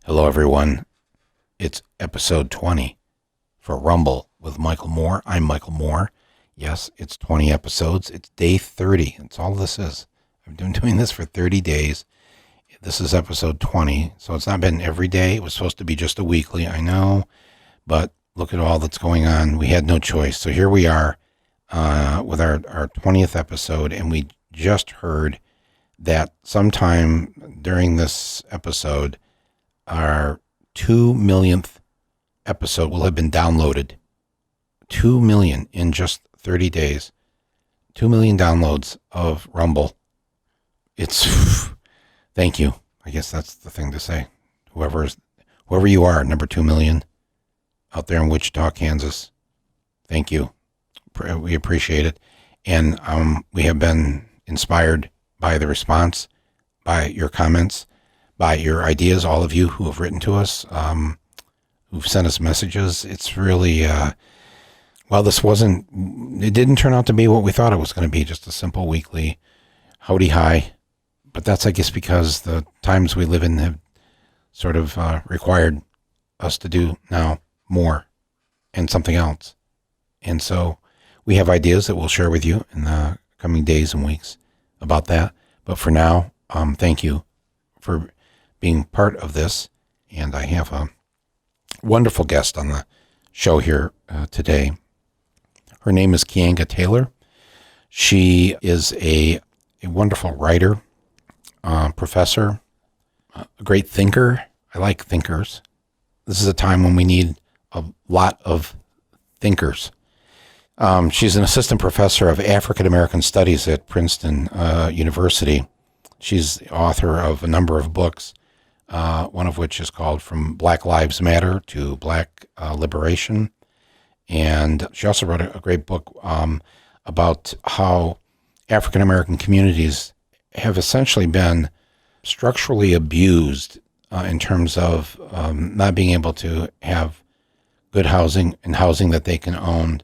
Hello, everyone. It's episode 20 for Rumble with Michael Moore. I'm Michael Moore. Yes, it's 20 episodes. It's day 30. That's all this is. I've been doing this for 30 days. This is episode 20, so it's not been every day. It was supposed to be just a weekly, I know, but look at all that's going on. We had no choice. So here we are with our 20th episode, and we just heard that sometime during this episode, our 2 millionth episode will have been downloaded. 2 million in just 30 days. 2 million downloads of Rumble. Thank you. I guess that's the thing to say. Whoever you are, number 2 million out there in Wichita, Kansas. Thank you. We appreciate it. And we have been inspired by the response, by your comments, by your ideas, all of you who have written to us, who've sent us messages. It's really, it didn't turn out to be what we thought it was going to be, just a simple weekly howdy hi. But that's, I guess, because the times we live in have sort of required us to do now more and something else. And so we have ideas that we'll share with you in the coming days and weeks about that. But for now, thank you for being part of this. And I have a wonderful guest on the show here today. Her name is Keeanga Taylor. She is a wonderful writer, professor, a great thinker. I like thinkers. This is a time when we need a lot of thinkers. She's an assistant professor of African American Studies at Princeton University. She's the author of a number of books, one of which is called From Black Lives Matter to Black Liberation. And she also wrote a great book about how African American communities have essentially been structurally abused in terms of not being able to have good housing and housing that they can own.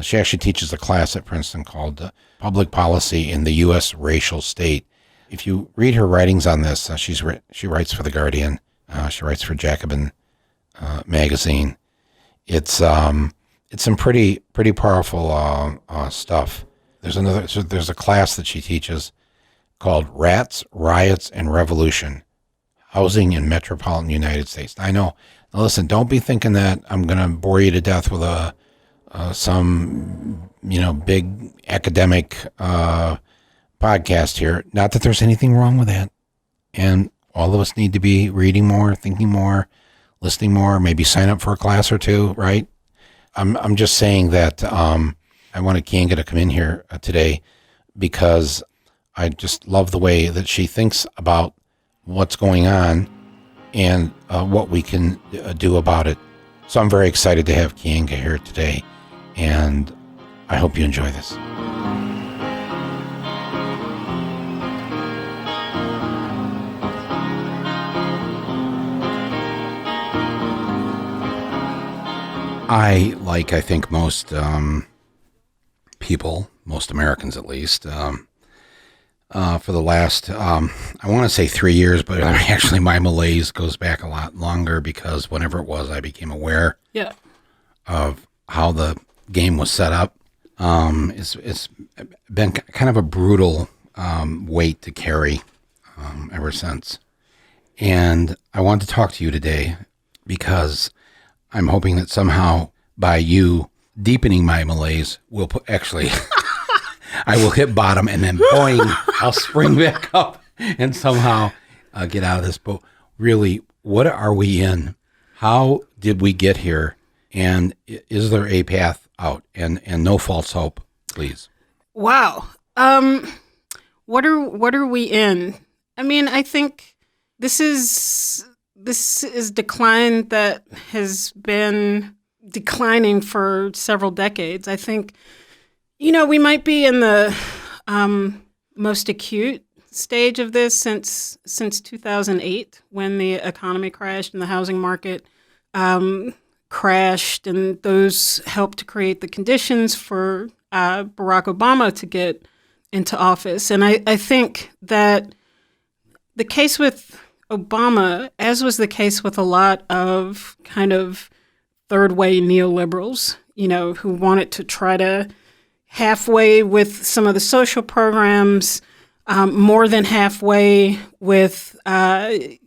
She actually teaches a class at Princeton called Public Policy in the U.S. Racial State. If you read her writings on this, she writes for The Guardian. She writes for Jacobin magazine. It's some pretty powerful stuff. There's a class that she teaches called Rats, Riots, and Revolution: Housing in Metropolitan United States. I know. Now listen, don't be thinking that I'm going to bore you to death with some big academic podcast here. Not that there's anything wrong with that. And all of us need to be reading more, thinking more, listening more, maybe sign up for a class or two, right? I'm just saying that I wanted Keeanga to come in here today because I just love the way that she thinks about what's going on and what we can do about it. So I'm very excited to have Keeanga here today, and I hope you enjoy this. I think most people, most Americans at least, for the last, I want to say 3 years, but actually my malaise goes back a lot longer because whenever it was, I became aware of how the game was set up. It's been kind of a brutal weight to carry ever since. And I want to talk to you today because I'm hoping that somehow by you deepening my malaise, I will hit bottom and then boing, I'll spring back up and somehow get out of this. But really, what are we in? How did we get here? And is there a path out? And no false hope, please. Wow. What are we in? I mean, I think this is decline that has been declining for several decades. I think, we might be in the most acute stage of this since 2008, when the economy crashed and the housing market crashed, and those helped to create the conditions for Barack Obama to get into office. And I think that the case with Obama, as was the case with a lot of kind of third way neoliberals, who wanted to try to halfway with some of the social programs, more than halfway with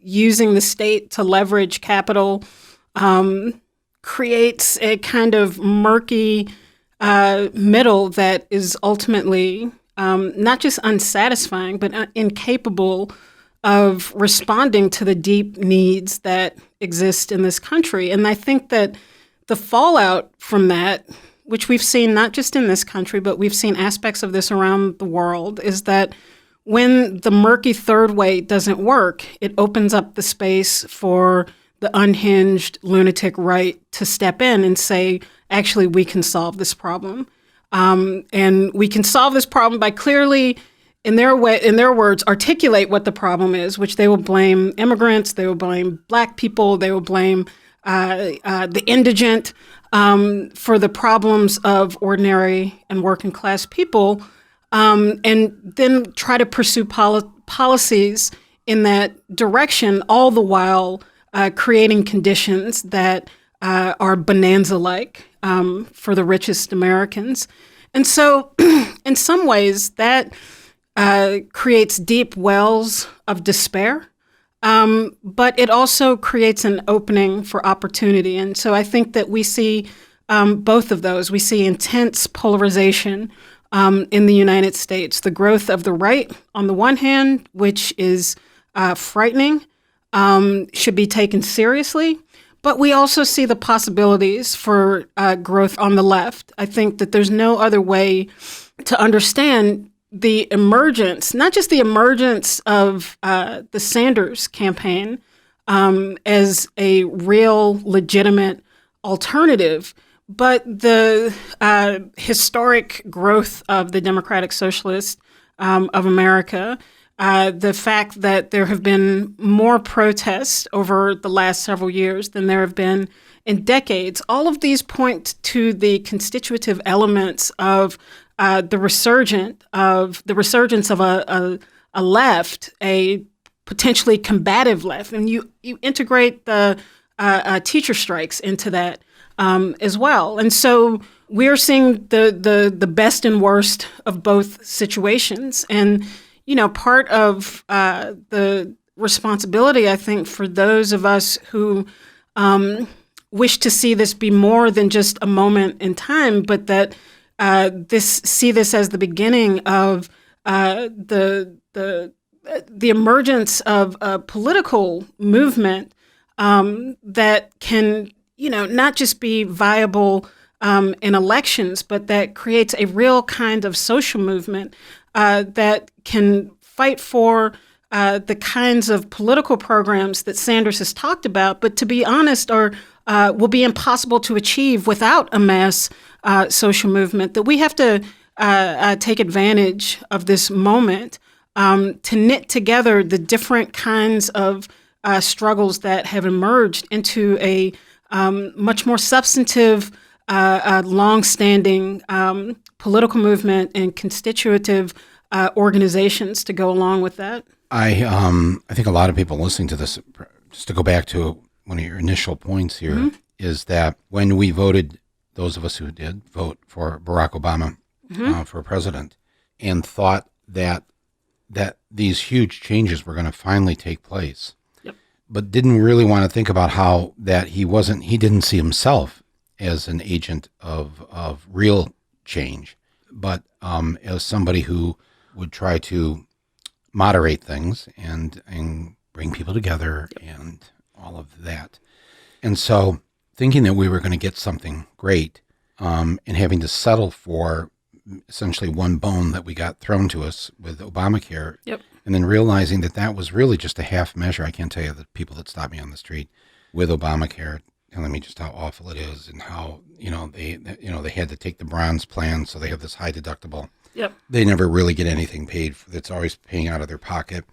using the state to leverage capital, creates a kind of murky middle that is ultimately not just unsatisfying, but incapable of responding to the deep needs that exist in this country. And I think that the fallout from that, which we've seen not just in this country, but we've seen aspects of this around the world, is that when the murky third way doesn't work, it opens up the space for the unhinged lunatic right to step in and say, actually, we can solve this problem. And we can solve this problem by clearly, in their words, articulate what the problem is, which they will blame immigrants, they will blame Black people, they will blame the indigent for the problems of ordinary and working class people, and then try to pursue policies in that direction, all the while creating conditions that are bonanza-like for the richest Americans. And so in some ways that creates deep wells of despair, but it also creates an opening for opportunity. And so I think that we see both of those. We see intense polarization in the United States, the growth of the right on the one hand, which is frightening, should be taken seriously. But we also see the possibilities for growth on the left. I think that there's no other way to understand the emergence, not just the emergence of the Sanders campaign as a real, legitimate alternative, but the historic growth of the Democratic Socialist of America, the fact that there have been more protests over the last several years than there have been in decades. All of these point to the constitutive elements of the resurgence of a left, a potentially combative left, and you integrate the teacher strikes into that as well. And so we're seeing the best and worst of both situations. And part of the responsibility, I think, for those of us who wish to see this be more than just a moment in time, but that see this as the beginning of the emergence of a political movement that can, not just be viable in elections, but that creates a real kind of social movement that can fight for the kinds of political programs that Sanders has talked about, but to be honest, will be impossible to achieve without a mass social movement. That we have to take advantage of this moment to knit together the different kinds of struggles that have emerged into a much more substantive, long-standing political movement and constitutive organizations to go along with that. I think a lot of people listening to this, just to go back to one of your initial points here, is that when we voted, those of us who did vote for Barack Obama for president, and thought that these huge changes were going to finally take place, but didn't really want to think about how that he didn't see himself as an agent of real change, but as somebody who would try to moderate things and bring people together and all of that. And so thinking that we were going to get something great and having to settle for essentially one bone that we got thrown to us with Obamacare, and then realizing that was really just a half measure. I can't tell you the people that stopped me on the street with Obamacare telling me just how awful it is and how they had to take the bronze plan, so they have this high deductible. They never really get anything paid for. It's always paying out of their pocket.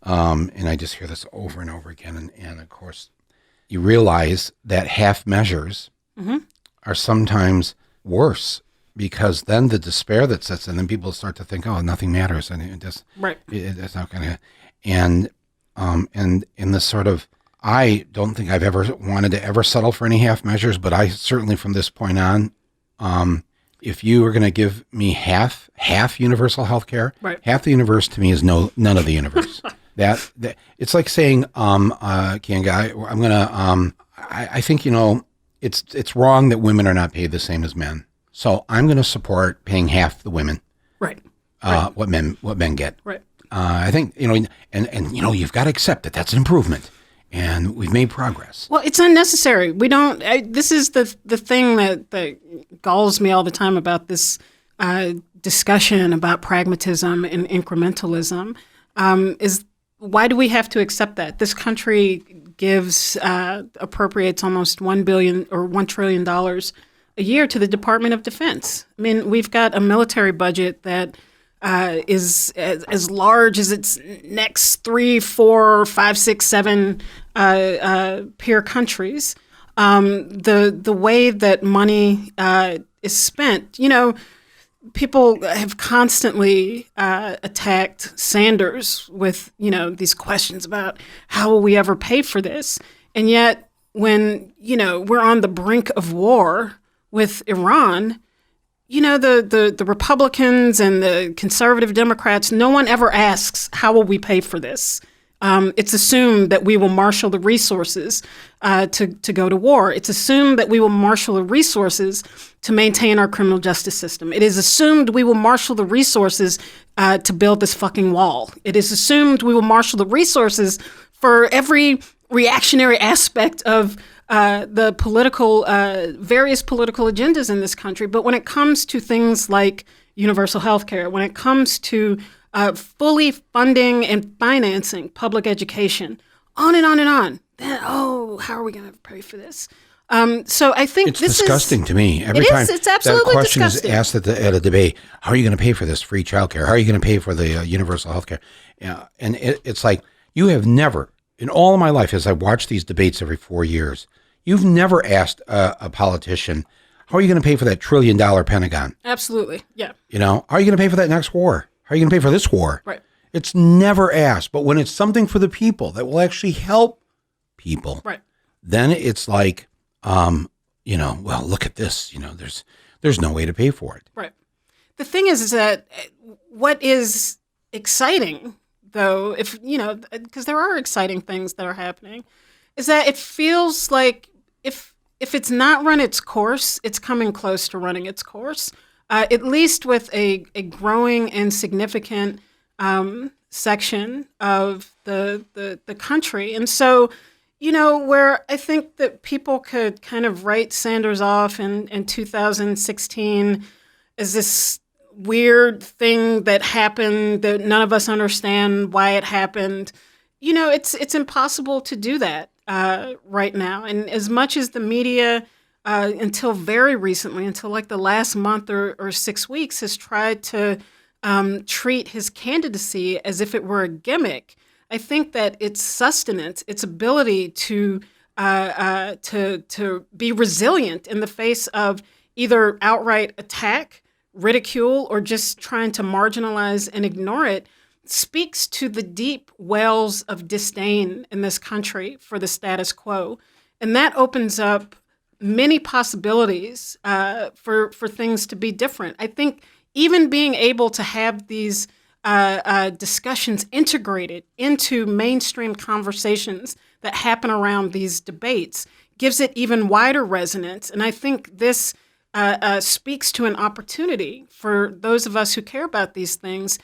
And I just hear this over and over again. And of course, you realize that half measures are sometimes worse, because then the despair that sets in, then people start to think, oh, nothing matters. And it's not going to. And And in this sort of, I don't think I've ever wanted to ever settle for any half measures, but I certainly from this point on, if you were going to give me half universal health care, Right. half the universe to me is none of the universe. that it's like saying, Keeanga, I'm going to, I think, it's wrong that women are not paid the same as men. So I'm going to support paying half the women, Right. what men get. Right. I think, and you've got to accept that that's an improvement, and we've made progress. Well, it's unnecessary. We don't. This is the thing that galls me all the time about this discussion about pragmatism and incrementalism. Is why do we have to accept that this country appropriates almost $1 billion or $1 trillion a year to the Department of Defense? I mean, we've got a military budget that is as large as its next 3, 4, 5, 6, 7 peer countries. The way that money is spent, people have constantly attacked Sanders with these questions about how will we ever pay for this, and yet when we're on the brink of war with Iran. The Republicans and the conservative Democrats, no one ever asks, how will we pay for this? It's assumed that we will marshal the resources to go to war. It's assumed that we will marshal the resources to maintain our criminal justice system. It is assumed we will marshal the resources to build this fucking wall. It is assumed we will marshal the resources for every reactionary aspect of the various political agendas in this country. But when it comes to things like universal health care, when it comes to fully funding and financing public education, on and on and on, then, how are we going to pay for this? So I think it's disgusting to me. Every time it's absolutely that question disgusting. is asked at a debate, how are you going to pay for this free childcare? How are you going to pay for the universal health care? And it's like, you have never, in all of my life, as I watch these debates every 4 years, you've never asked a politician, how are you going to pay for that $1 trillion Pentagon? Absolutely, yeah. How are you going to pay for that next war? How are you going to pay for this war? Right. It's never asked. But when it's something for the people that will actually help people, right, then it's like, well, look at this. There's no way to pay for it. Right. The thing is that what is exciting, though, because there are exciting things that are happening, is that it feels like if it's not run its course, it's coming close to running its course, at least with a growing and significant section of the country. And so, where I think that people could kind of write Sanders off in 2016 as this weird thing that happened that none of us understand why it happened, it's impossible to do that right now. And as much as the media, until very recently, until like the last month or 6 weeks, has tried to treat his candidacy as if it were a gimmick, I think that its sustenance, its ability to be resilient in the face of either outright attack, ridicule, or just trying to marginalize and ignore it, speaks to the deep wells of disdain in this country for the status quo. And that opens up many possibilities for things to be different. I think even being able to have these discussions integrated into mainstream conversations that happen around these debates gives it even wider resonance. And I think this speaks to an opportunity for those of us who care about these things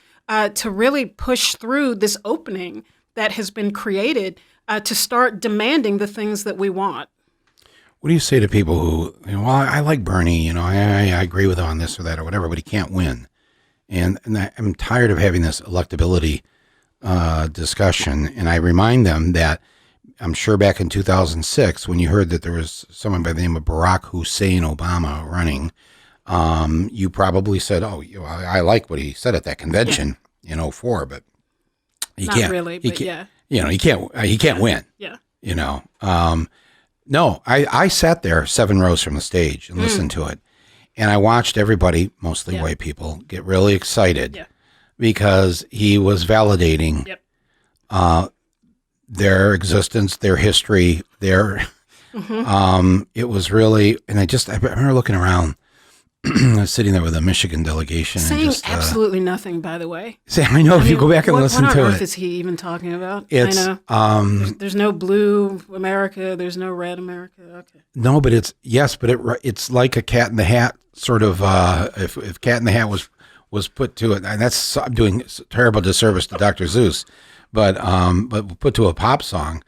to really push through this opening that has been created to start demanding the things that we want. What do you say to people who, well, I like Bernie, I agree with him on this or that or whatever, but he can't win. And I'm tired of having this electability discussion. And I remind them that I'm sure back in 2006, when you heard that there was someone by the name of Barack Hussein Obama running, you probably said, I like what he said at that convention in 2004, but he Not can't. really, but yeah. He can't win. Yeah. No, I sat there 7 rows from the stage and listened to it. And I watched everybody, mostly white people, get really excited because he was validating their existence, their history, their it was really, and I remember looking around. I was sitting there with a Michigan delegation. Saying and just, absolutely nothing, by the way. I know, if you go back and listen what to on earth it. is he even talking about? It's, I know. There's no blue America. There's no red America. Okay. No, but it's like a Cat in the Hat sort of. If Cat in the Hat was put to it, and I'm doing terrible disservice to Dr. Seuss, but put to a pop song,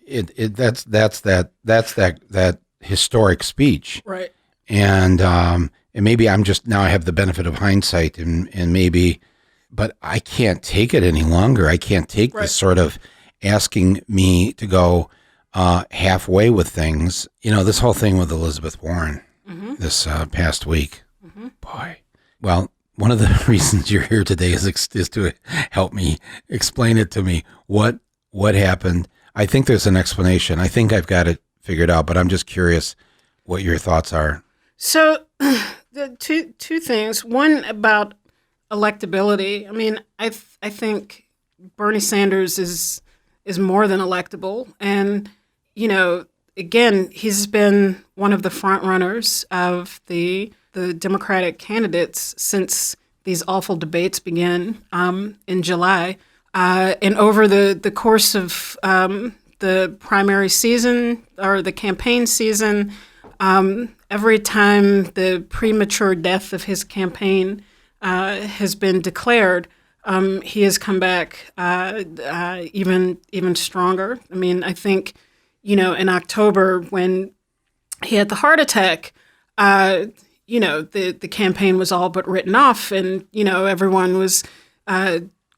that's that historic speech, right? And maybe I'm just now I have the benefit of hindsight, and maybe, but I can't take it any longer. I can't take this sort of asking me to go halfway with things. This whole thing with Elizabeth Warren this past week. Boy, well, one of the reasons you're here today is to help me explain it to me. What happened? I think there's an explanation. I think I've got it figured out, but I'm just curious what your thoughts are. So, the two things. One about electability. I mean, I think Bernie Sanders is more than electable, and again, he's been one of the front runners of the Democratic candidates since these awful debates began in July, and over the course of the primary season or the campaign season. Every time the premature death of his campaign has been declared, he has come back even stronger. I mean, I think, in October when he had the heart attack, the campaign was all but written off, and everyone was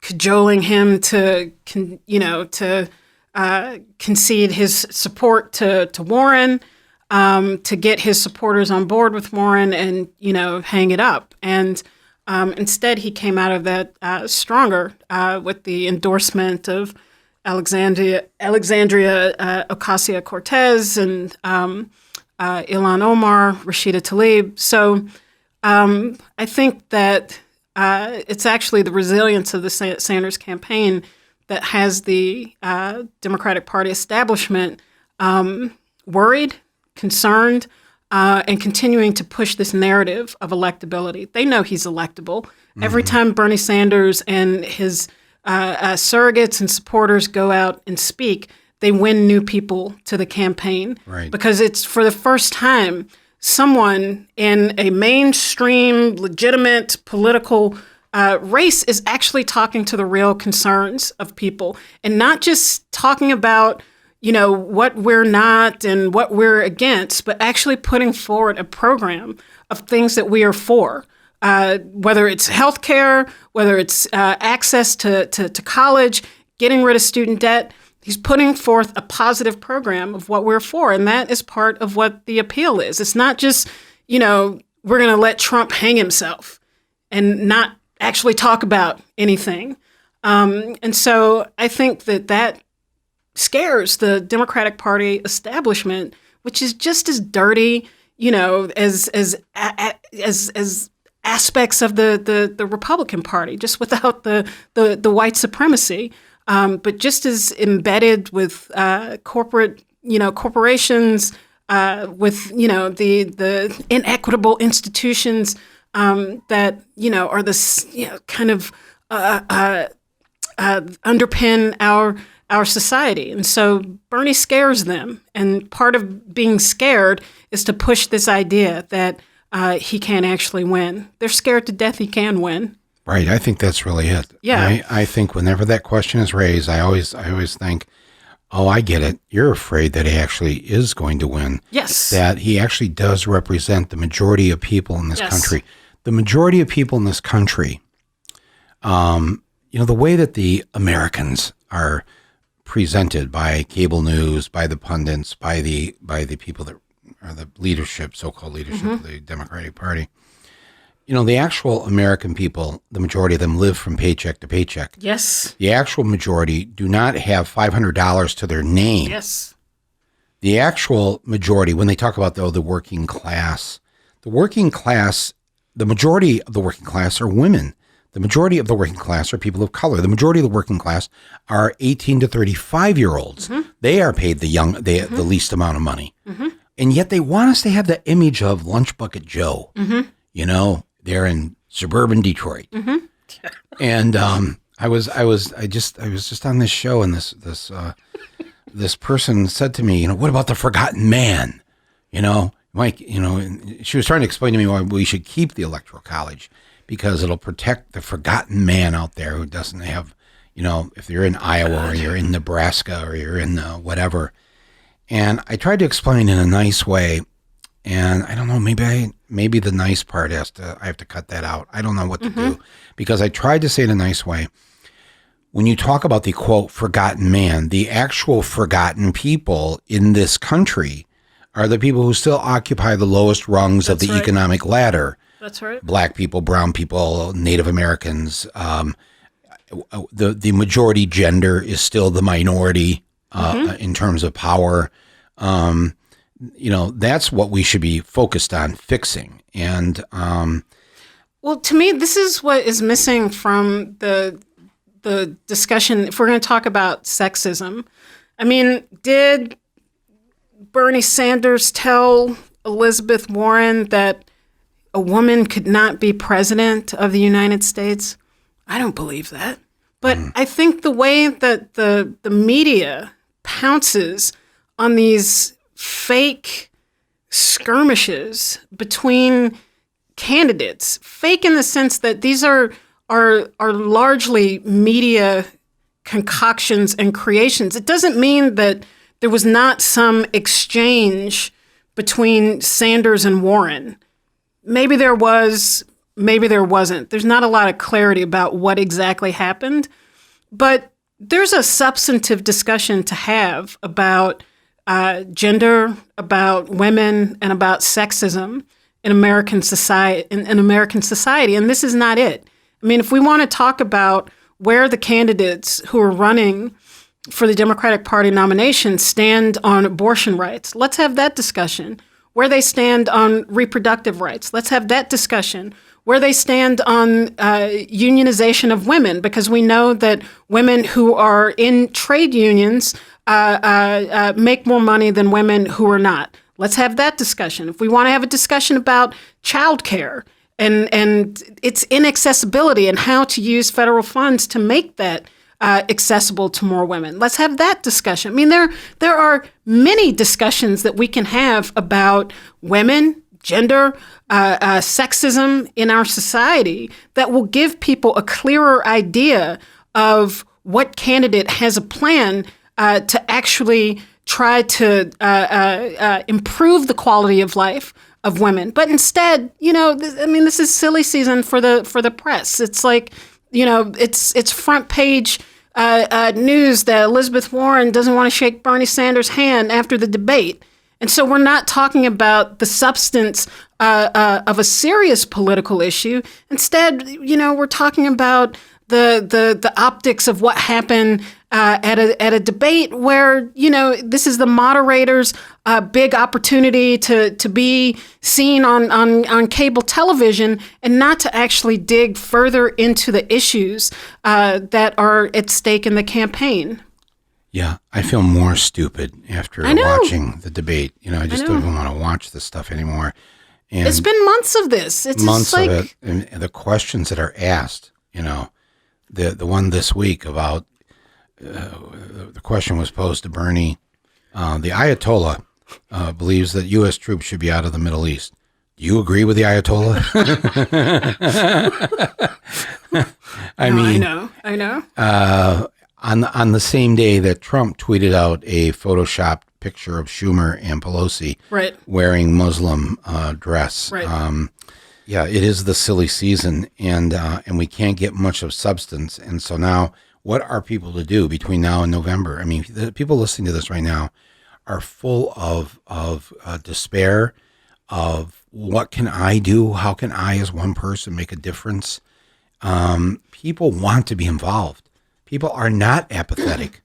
cajoling him to concede his support to Warren. To get his supporters on board with Warren and, hang it up. And instead, he came out of that stronger with the endorsement of Alexandria Ocasio-Cortez and Ilhan Omar, Rashida Tlaib. So I think that it's actually the resilience of the Sanders campaign that has the Democratic Party establishment worried, concerned, and continuing to push this narrative of electability. They know he's electable. Mm-hmm. Every time Bernie Sanders and his surrogates and supporters go out and speak, they win new people to the campaign. Right. Because it's for the first time someone in a mainstream, legitimate political race is actually talking to the real concerns of people and not just talking about what we're not and what we're against, but actually putting forward a program of things that we are for, whether it's healthcare, whether it's access to college, getting rid of student debt. He's putting forth a positive program of what we're for, and that is part of what the appeal is. It's not just, we're going to let Trump hang himself and not actually talk about anything. And so I think that scares the Democratic Party establishment, which is just as dirty, as aspects of the Republican Party, just without the white supremacy, but just as embedded with corporate, corporations, with the inequitable institutions that are this kind of underpin our society. And so Bernie scares them. And part of being scared is to push this idea that he can't actually win. They're scared to death he can win. Right. I think that's really it. Yeah. I think whenever that question is raised, I always think, oh, I get it. You're afraid that he actually is going to win. Yes. That he actually does represent the majority of people in this country. The majority of people in this country, the way that the Americans are presented by cable news, by the pundits, by the people that are the leadership, so-called leadership of the Democratic Party. The actual American people, the majority of them live from paycheck to paycheck. Yes. The actual majority do not have $500 to their name. Yes. The actual majority, when they talk about the working class, the majority of the working class are women. The majority of the working class are people of color. The majority of the working class are 18 to 35-year-olds. They are paid the least amount of money. And yet they want us to have the image of Lunch Bucket Joe. You know, they're in suburban Detroit. And I was just on this show, and this person said to me, you know, what about the forgotten man? You know, Mike, you know, and she was trying to explain to me why we should keep the Electoral College, because it'll protect the forgotten man out there who doesn't have, you know, if you're in Iowa or you're in Nebraska or you're in whatever. And I tried to explain in a nice way, and I don't know, maybe the nice part I have to cut that out. I don't know what to do, because I tried to say it in a nice way. When you talk about the, quote, forgotten man, the actual forgotten people in this country are the people who still occupy the lowest rungs of the economic ladder. That's right. Black people, brown people, Native Americans. The majority gender is still the minority in terms of power. You know, that's what we should be focused on fixing. And well, to me, this is what is missing from the discussion. If we're going to talk about sexism, I mean, did Bernie Sanders tell Elizabeth Warren that a woman could not be president of the United States? I don't believe that. But I think the way that the media pounces on these fake skirmishes between candidates, fake in the sense that these are largely media concoctions and creations. It doesn't mean that there was not some exchange between Sanders and Warren. Maybe there was, maybe there wasn't. There's not a lot of clarity about what exactly happened, but there's a substantive discussion to have about gender, about women, and about sexism in American society. And this is not it. I mean, if we want to talk about where the candidates who are running for the Democratic Party nomination stand on abortion rights, let's have that discussion. Where they stand on reproductive rights, let's have that discussion. Where they stand on unionization of women, because we know that women who are in trade unions make more money than women who are not. Let's have that discussion. If we want to have a discussion about childcare and its inaccessibility and how to use federal funds to make that accessible to more women, let's have that discussion. I mean, there are many discussions that we can have about women, gender, sexism in our society that will give people a clearer idea of what candidate has a plan to actually try to improve the quality of life of women. But instead, you know, this is silly season for the press. It's like, you know, it's front page news that Elizabeth Warren doesn't want to shake Bernie Sanders' hand after the debate. And so we're not talking about the substance of a serious political issue. Instead, you know, we're talking about the optics of what happened at a debate where, you know, this is the moderator's big opportunity to be seen on cable television and not to actually dig further into the issues that are at stake in the campaign. Yeah, I feel more stupid after watching the debate. You know, I just don't even want to watch this stuff anymore. And it's been months of this. It's months like, of it, and the questions that are asked. You know, the one this week about the question was posed to Bernie. The Ayatollah believes that U.S. troops should be out of the Middle East. Do you agree with the Ayatollah? I know. On the same day that Trump tweeted out a photoshopped picture of Schumer and Pelosi wearing Muslim dress. Right. Yeah, it is the silly season, and we can't get much of substance. And so now, what are people to do between now and November? I mean, the people listening to this right now are full of despair, of what can I do? How can I, as one person, make a difference? People want to be involved. People are not apathetic.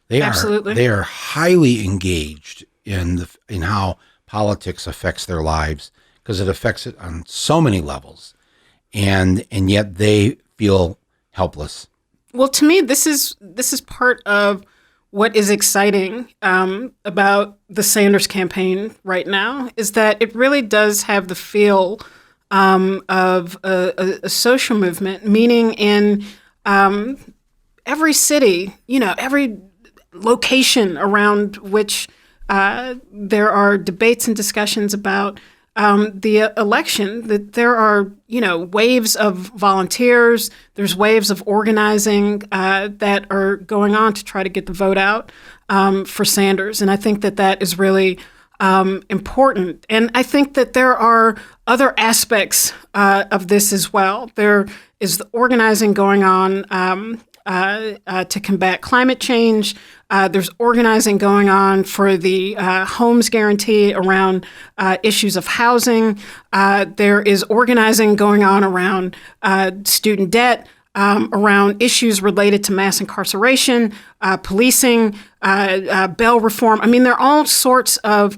They are highly engaged in how politics affects their lives, because it affects it on so many levels, and yet they feel helpless. Well, to me, this is part of what is exciting about the Sanders campaign right now is that it really does have the feel of a social movement, meaning in every city, every location around which there are debates and discussions about the election, that there are, waves of volunteers, there's waves of organizing that are going on to try to get the vote out for Sanders. And I think that is really important. And I think that there are other aspects of this as well. There is the organizing going on to combat climate change. There's organizing going on for the homes guarantee around issues of housing. There is organizing going on around student debt, around issues related to mass incarceration, policing, bail reform. I mean, there are all sorts of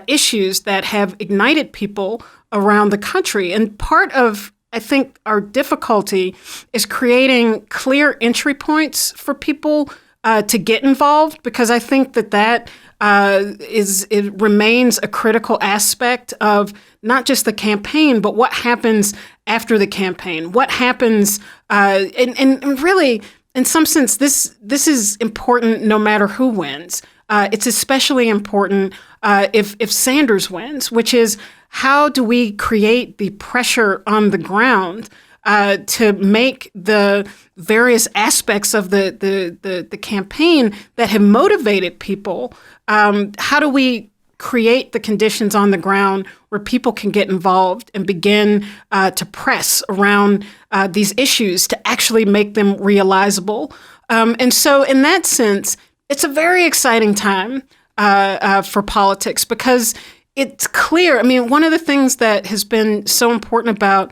issues that have ignited people around the country. And part of, I think, our difficulty is creating clear entry points for people to get involved, because I think that it remains a critical aspect of not just the campaign, but what happens after the campaign. What happens, and really, in some sense, this is important no matter who wins. It's especially important if Sanders wins, which is how do we create the pressure on the ground to make the various aspects of the campaign that have motivated people, how do we create the conditions on the ground where people can get involved and begin to press around these issues to actually make them realizable? And so in that sense, it's a very exciting time for politics because it's clear. I mean, one of the things that has been so important about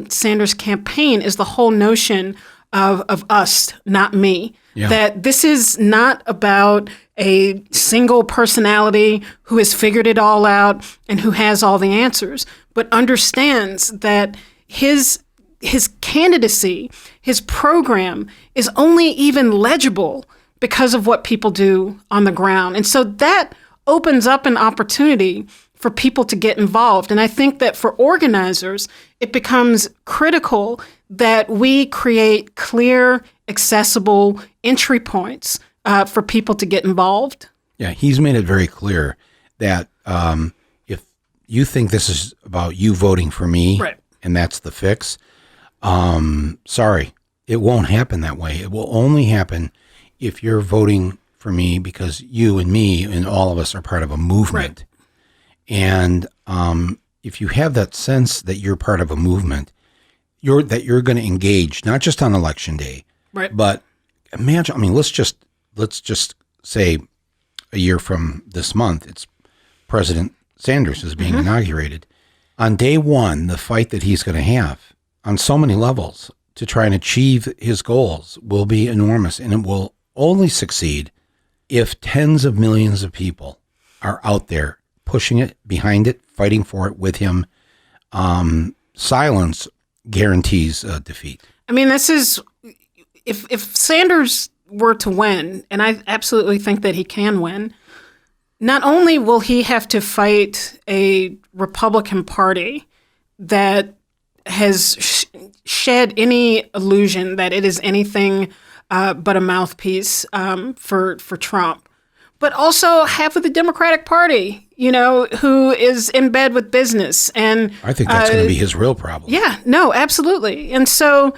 Sanders' campaign is the whole notion of us, not me. Yeah. That this is not about a single personality who has figured it all out and who has all the answers, but understands that his candidacy, his program is only even legible because of what people do on the ground. And so that opens up an opportunity for people to get involved. And I think that for organizers, it becomes critical that we create clear, accessible entry points for people to get involved. Yeah, he's made it very clear that if you think this is about you voting for me, right, and that's the fix, sorry, it won't happen that way. It will only happen if you're voting for me because you and me and all of us are part of a movement. Right. And if you have that sense that you're part of a movement, you're going to engage not just on election day, right, but imagine. I mean, let's just say a year from this month, it's President Sanders is being inaugurated. On day one, the fight that he's going to have on so many levels to try and achieve his goals will be enormous, and it will only succeed if tens of millions of people are out there pushing it, behind it, fighting for it with him. Silence guarantees defeat. I mean, this is, if Sanders were to win, and I absolutely think that he can win, not only will he have to fight a Republican Party that has shed any illusion that it is anything but a mouthpiece for Trump, but also half of the Democratic Party, who is in bed with business. And I think that's going to be his real problem. Yeah, no, absolutely. And so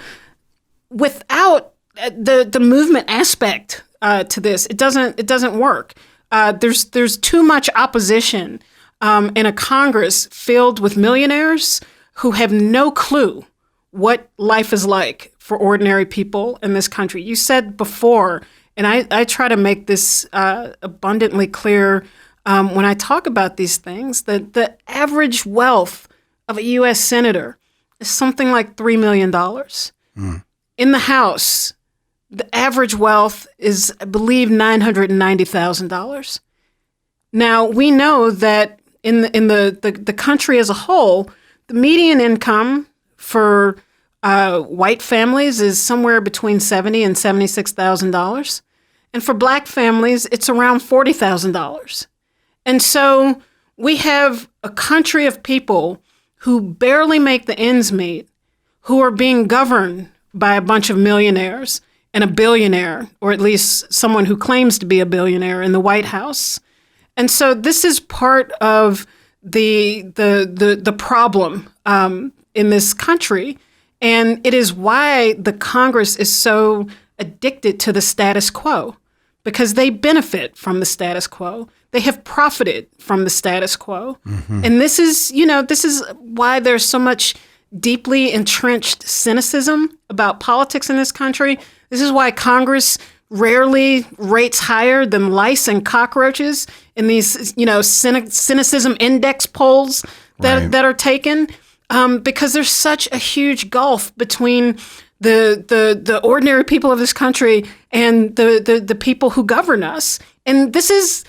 without the movement aspect to this, it doesn't work. There's too much opposition in a Congress filled with millionaires who have no clue what life is like for ordinary people in this country. You said before, and I try to make this abundantly clear when I talk about these things, that the average wealth of a U.S. senator is something like $3 million. In the House, the average wealth is, I believe, $990,000. Now, we know that in the country as a whole, the median income for white families is somewhere between $70,000 and $76,000. And for black families, it's around $40,000. And so we have a country of people who barely make the ends meet, who are being governed by a bunch of millionaires and a billionaire, or at least someone who claims to be a billionaire in the White House. And so this is part of the problem in this country. And it is why the Congress is so addicted to the status quo, because they benefit from the status quo. They have profited from the status quo. Mm-hmm. And this is why there's so much deeply entrenched cynicism about politics in this country. This is why Congress rarely rates higher than lice and cockroaches in these, cynicism index polls that are taken, because there's such a huge gulf between the ordinary people of this country and the people who govern us. And this is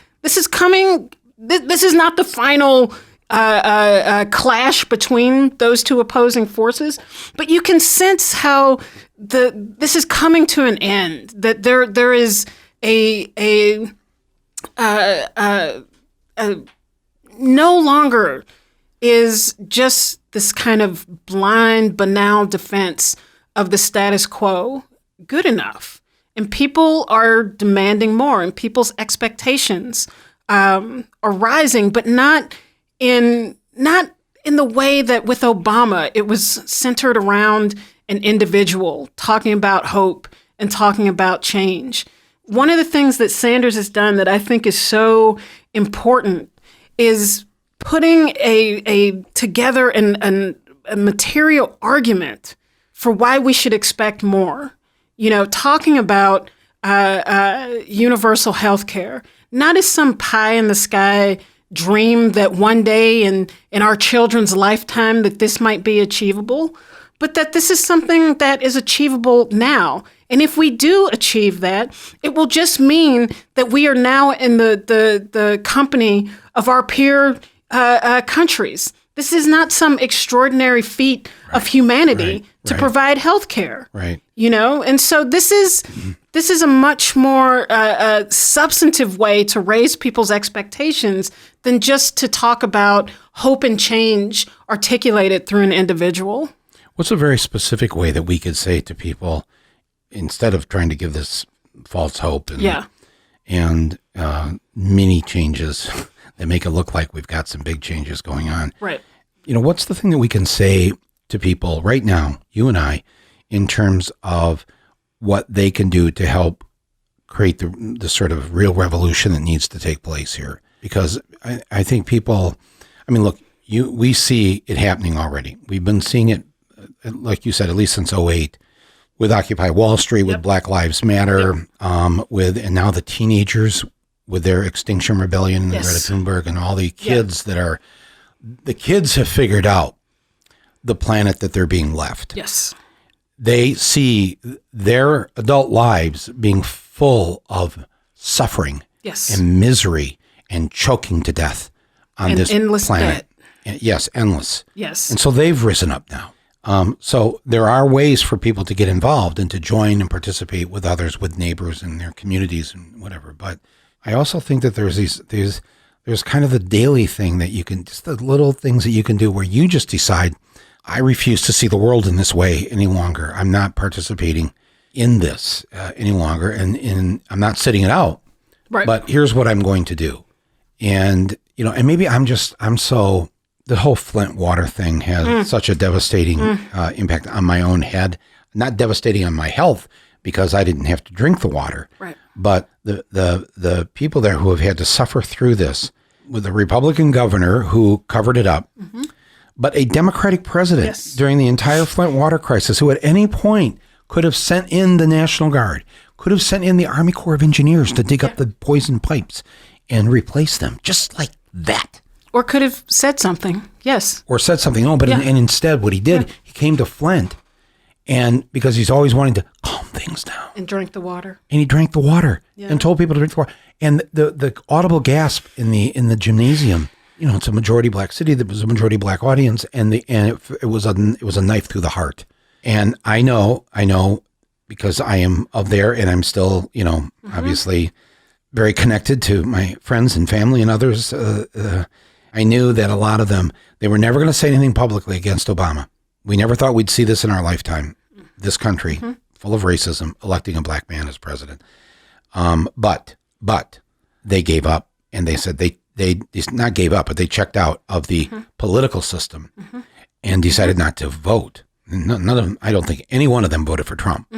coming. This is not the final clash between those two opposing forces, but you can sense how this is coming to an end. That there is a no longer is just this kind of blind, banal defense of the status quo good enough. And people are demanding more, and people's expectations are rising, but not in the way that with Obama, it was centered around an individual talking about hope and talking about change. One of the things that Sanders has done that I think is so important is putting together a material argument for why we should expect more. Talking about universal health care, not as some pie in the sky dream that one day in our children's lifetime that this might be achievable, but that this is something that is achievable now. And if we do achieve that, it will just mean that we are now in the company of our peer countries. This is not some extraordinary feat of humanity to provide health care. Right. And so this is a much more substantive way to raise people's expectations than just to talk about hope and change articulated through an individual. What's a very specific way that we could say to people, instead of trying to give this false hope and mini changes that make it look like we've got some big changes going on? Right. What's the thing that we can say to people right now, you and I, in terms of what they can do to help create the sort of real revolution that needs to take place here? Because I think people, look, we see it happening already. We've been seeing it, like you said, at least since 2008, with Occupy Wall Street, with Black Lives Matter, and now the teenagers with their Extinction Rebellion and Greta Thunberg and all the kids the kids have figured out the planet that they're being left. Yes. They see their adult lives being full of suffering and misery and choking to death on this endless planet. Debt. Yes, endless. Yes. And so they've risen up now. So there are ways for people to get involved and to join and participate with others, with neighbors and their communities and whatever. But I also think that there's kind of the daily thing that you can, just the little things that you can do where you just decide, I refuse to see the world in this way any longer. I'm not participating in this any longer, and I'm not sitting it out. Right. But here's what I'm going to do. And, and maybe the whole Flint water thing has such a devastating impact on my own head, not devastating on my health because I didn't have to drink the water. Right. But the people there who have had to suffer through this, with a Republican governor who covered it up, but a Democratic president during the entire Flint water crisis, who at any point could have sent in the National Guard, could have sent in the Army Corps of Engineers to dig up the poison pipes and replace them, just like that. Or could have said something, Or said something, and instead what he did, he came to Flint, and because he's always wanting to calm things down. And drank the water. And he drank the water and told people to drink the water. And the audible gasp in the gymnasium, it's a majority black city, there was a majority black audience, and it was a knife through the heart. And I know because I am of there and I'm still, obviously very connected to my friends and family and others. I knew that a lot of them, they were never going to say anything publicly against Obama. We never thought we'd see this in our lifetime, this country full of racism, electing a black man as president. But they gave up, and they said they not gave up, but they checked out of the political system and decided not to vote. None of them, I don't think any one of them voted for Trump,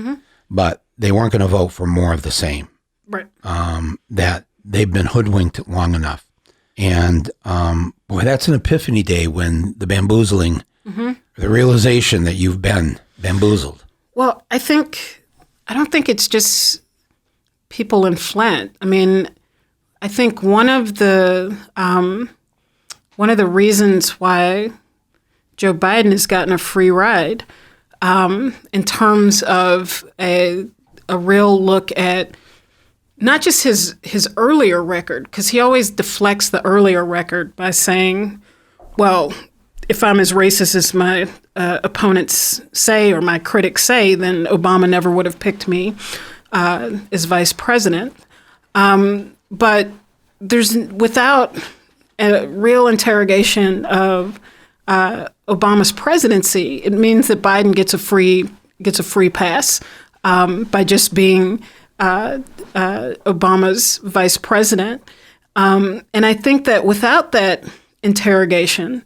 but they weren't going to vote for more of the same. Right. That they've been hoodwinked long enough. And boy, that's an epiphany day when the bamboozling, the realization that you've been bamboozled. Well, I don't think it's just people in Flint. I mean, I think one of the reasons why Joe Biden has gotten a free ride in terms of a real look at not just his earlier record, because he always deflects the earlier record by saying, well, if I'm as racist as my opponents say or my critics say, then Obama never would have picked me as vice president. But there's, without a real interrogation of Obama's presidency, it means that Biden gets a free pass by just being Obama's vice president. And I think that without that interrogation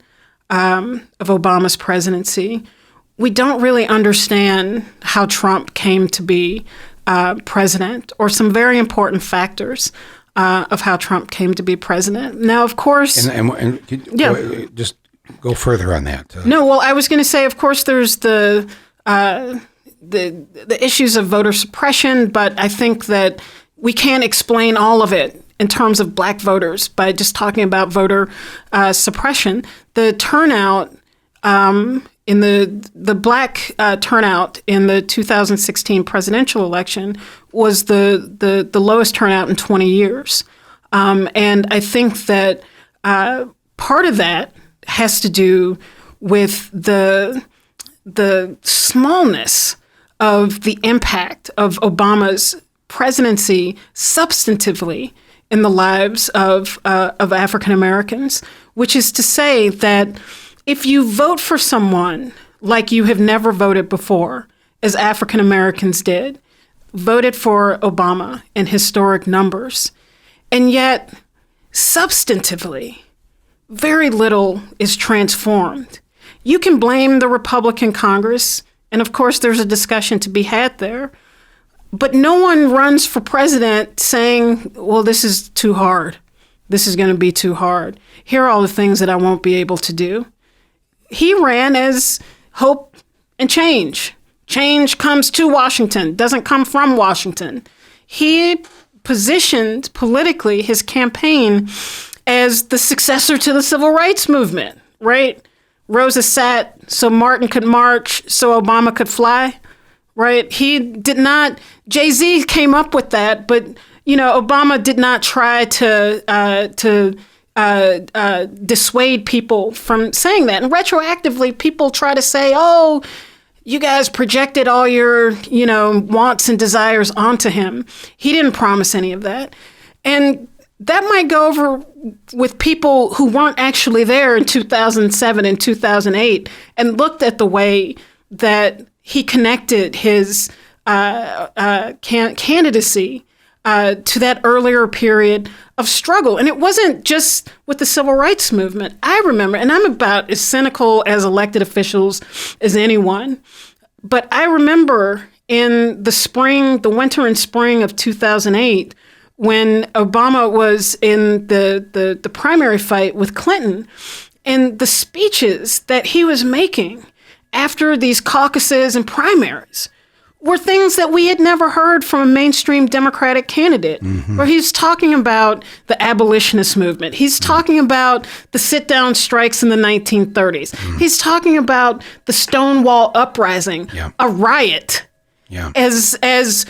of Obama's presidency, we don't really understand how Trump came to be president, or some very important factors of how Trump came to be president. Now, of course, just go further on that. No, well, I was going to say, of course, there's the issues of voter suppression, but I think that we can't explain all of it in terms of black voters by just talking about voter suppression. The turnout in the black turnout in the 2016 presidential election was the lowest turnout in 20 years. And I think that part of that has to do with the smallness of the impact of Obama's presidency substantively in the lives of African Americans, which is to say that if you vote for someone like you have never voted before, as African Americans did, voted for Obama in historic numbers, and yet substantively very little is transformed, you can blame the Republican Congress, and of course there's a discussion to be had there, but no one runs for president saying, well, this is too hard. This is going to be too hard. Here are all the things that I won't be able to do. He ran as hope and change. Change comes to Washington, doesn't come from Washington. He positioned politically his campaign as the successor to the civil rights movement, right? Rosa sat so Martin could march, so Obama could fly, right? He did not, Jay-Z came up with that, but, Obama did not try to dissuade people from saying that. And retroactively, people try to say, oh, you guys projected all your, wants and desires onto him. He didn't promise any of that. And that might go over with people who weren't actually there in 2007 and 2008 and looked at the way that he connected his candidacy to that earlier period of struggle. And it wasn't just with the civil rights movement. I remember, and I'm about as cynical as elected officials as anyone, but I remember in the winter and spring of 2008, when Obama was in the primary fight with Clinton, and the speeches that he was making after these caucuses and primaries were things that we had never heard from a mainstream Democratic candidate, where he's talking about the abolitionist movement. He's talking about the sit-down strikes in the 1930s. He's talking about the Stonewall Uprising, a riot, as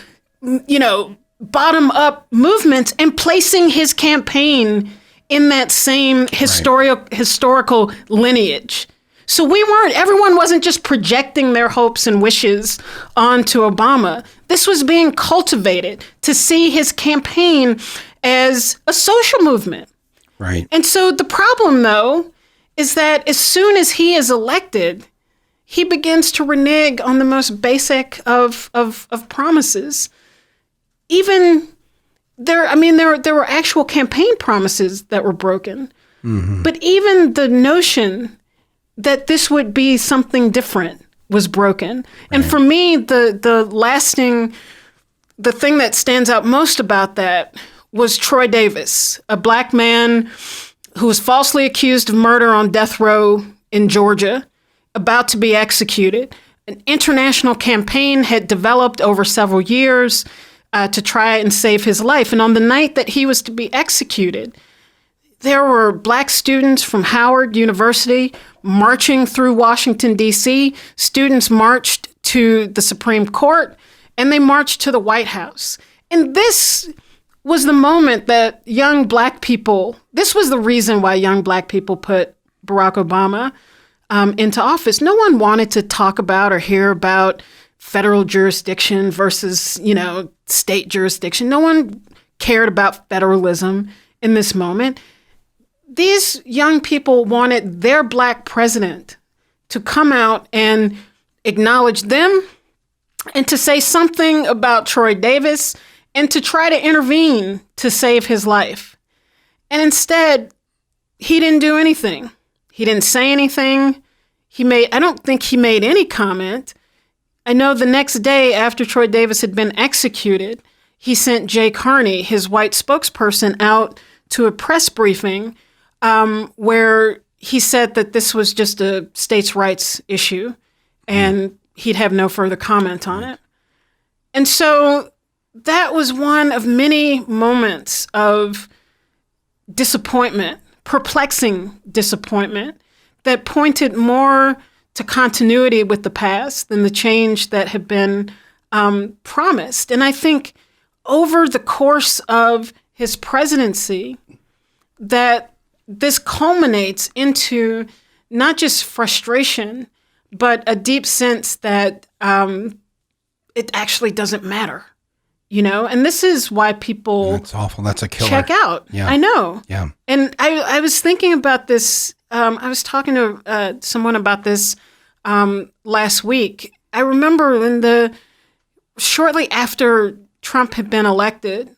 bottom-up movements, and placing his campaign in that same historical lineage. So everyone wasn't just projecting their hopes and wishes onto Obama. This was being cultivated to see his campaign as a social movement. Right. And so the problem, though, is that as soon as he is elected, he begins to renege on the most basic of promises. Even there were actual campaign promises that were broken. Mm-hmm. But even the notion that this would be something different was broken. Right. And for me, the thing that stands out most about that was Troy Davis, a black man who was falsely accused of murder on death row in Georgia, about to be executed. An international campaign had developed over several years to try and save his life. And on the night that he was to be executed, there were black students from Howard University marching through Washington, D.C. Students marched to the Supreme Court, and they marched to the White House. And this was the moment that this was the reason why young black people put Barack Obama into office. No one wanted to talk about or hear about federal jurisdiction versus, state jurisdiction. No one cared about federalism in this moment. These young people wanted their black president to come out and acknowledge them and to say something about Troy Davis and to try to intervene to save his life. And instead, he didn't do anything. He didn't say anything. I don't think he made any comment. I know the next day after Troy Davis had been executed, he sent Jay Carney, his white spokesperson, out to a press briefing where he said that this was just a states' rights issue and he'd have no further comment on it. And so that was one of many moments of disappointment, perplexing disappointment, that pointed more to continuity with the past than the change that had been promised. And I think over the course of his presidency, that this culminates into not just frustration, but a deep sense that it actually doesn't matter, And this is why people That's awful. That's a killer. Check out. Yeah. I know. Yeah. And I was thinking about this. I was talking to someone about this last week. I remember shortly after Trump had been elected,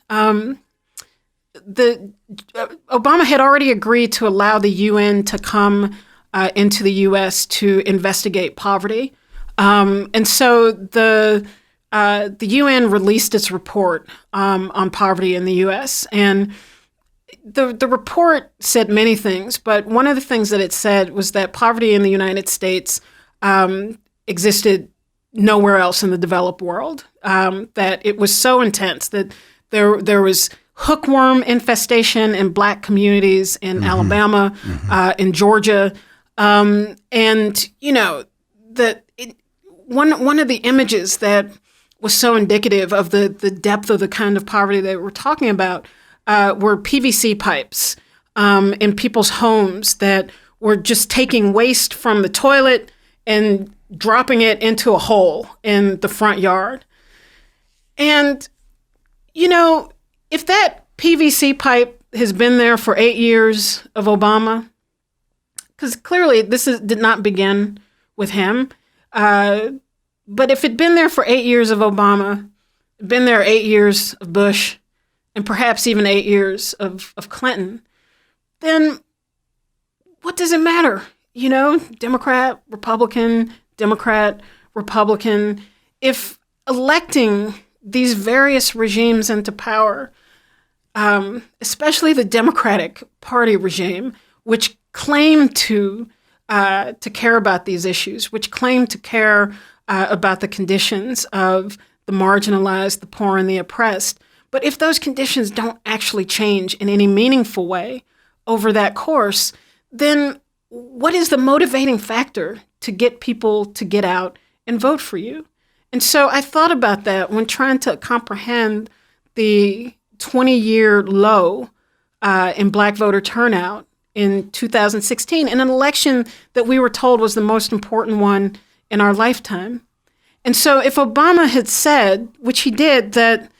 Obama had already agreed to allow the UN to come into the U.S. to investigate poverty. And so the UN released its report on poverty in the U.S. And the report said many things, but one of the things that it said was that poverty in the United States existed nowhere else in the developed world, that it was so intense that there was hookworm infestation in black communities in Alabama, in Georgia. One of the images that was so indicative of the depth of the kind of poverty that we're talking about were PVC pipes in people's homes that were just taking waste from the toilet and dropping it into a hole in the front yard. And, if that PVC pipe has been there for 8 years of Obama, because clearly did not begin with him, but if it'd been there for 8 years of Obama, been there 8 years of Bush, and perhaps even 8 years of Clinton, then what does it matter? Democrat, Republican, Democrat, Republican. If electing these various regimes into power, especially the Democratic Party regime, which claimed to care about these issues, which claimed to care about the conditions of the marginalized, the poor, and the oppressed. But if those conditions don't actually change in any meaningful way over that course, then what is the motivating factor to get people to get out and vote for you? And so I thought about that when trying to comprehend the 20-year low in black voter turnout in 2016, in an election that we were told was the most important one in our lifetime. And so if Obama had said, which he did, that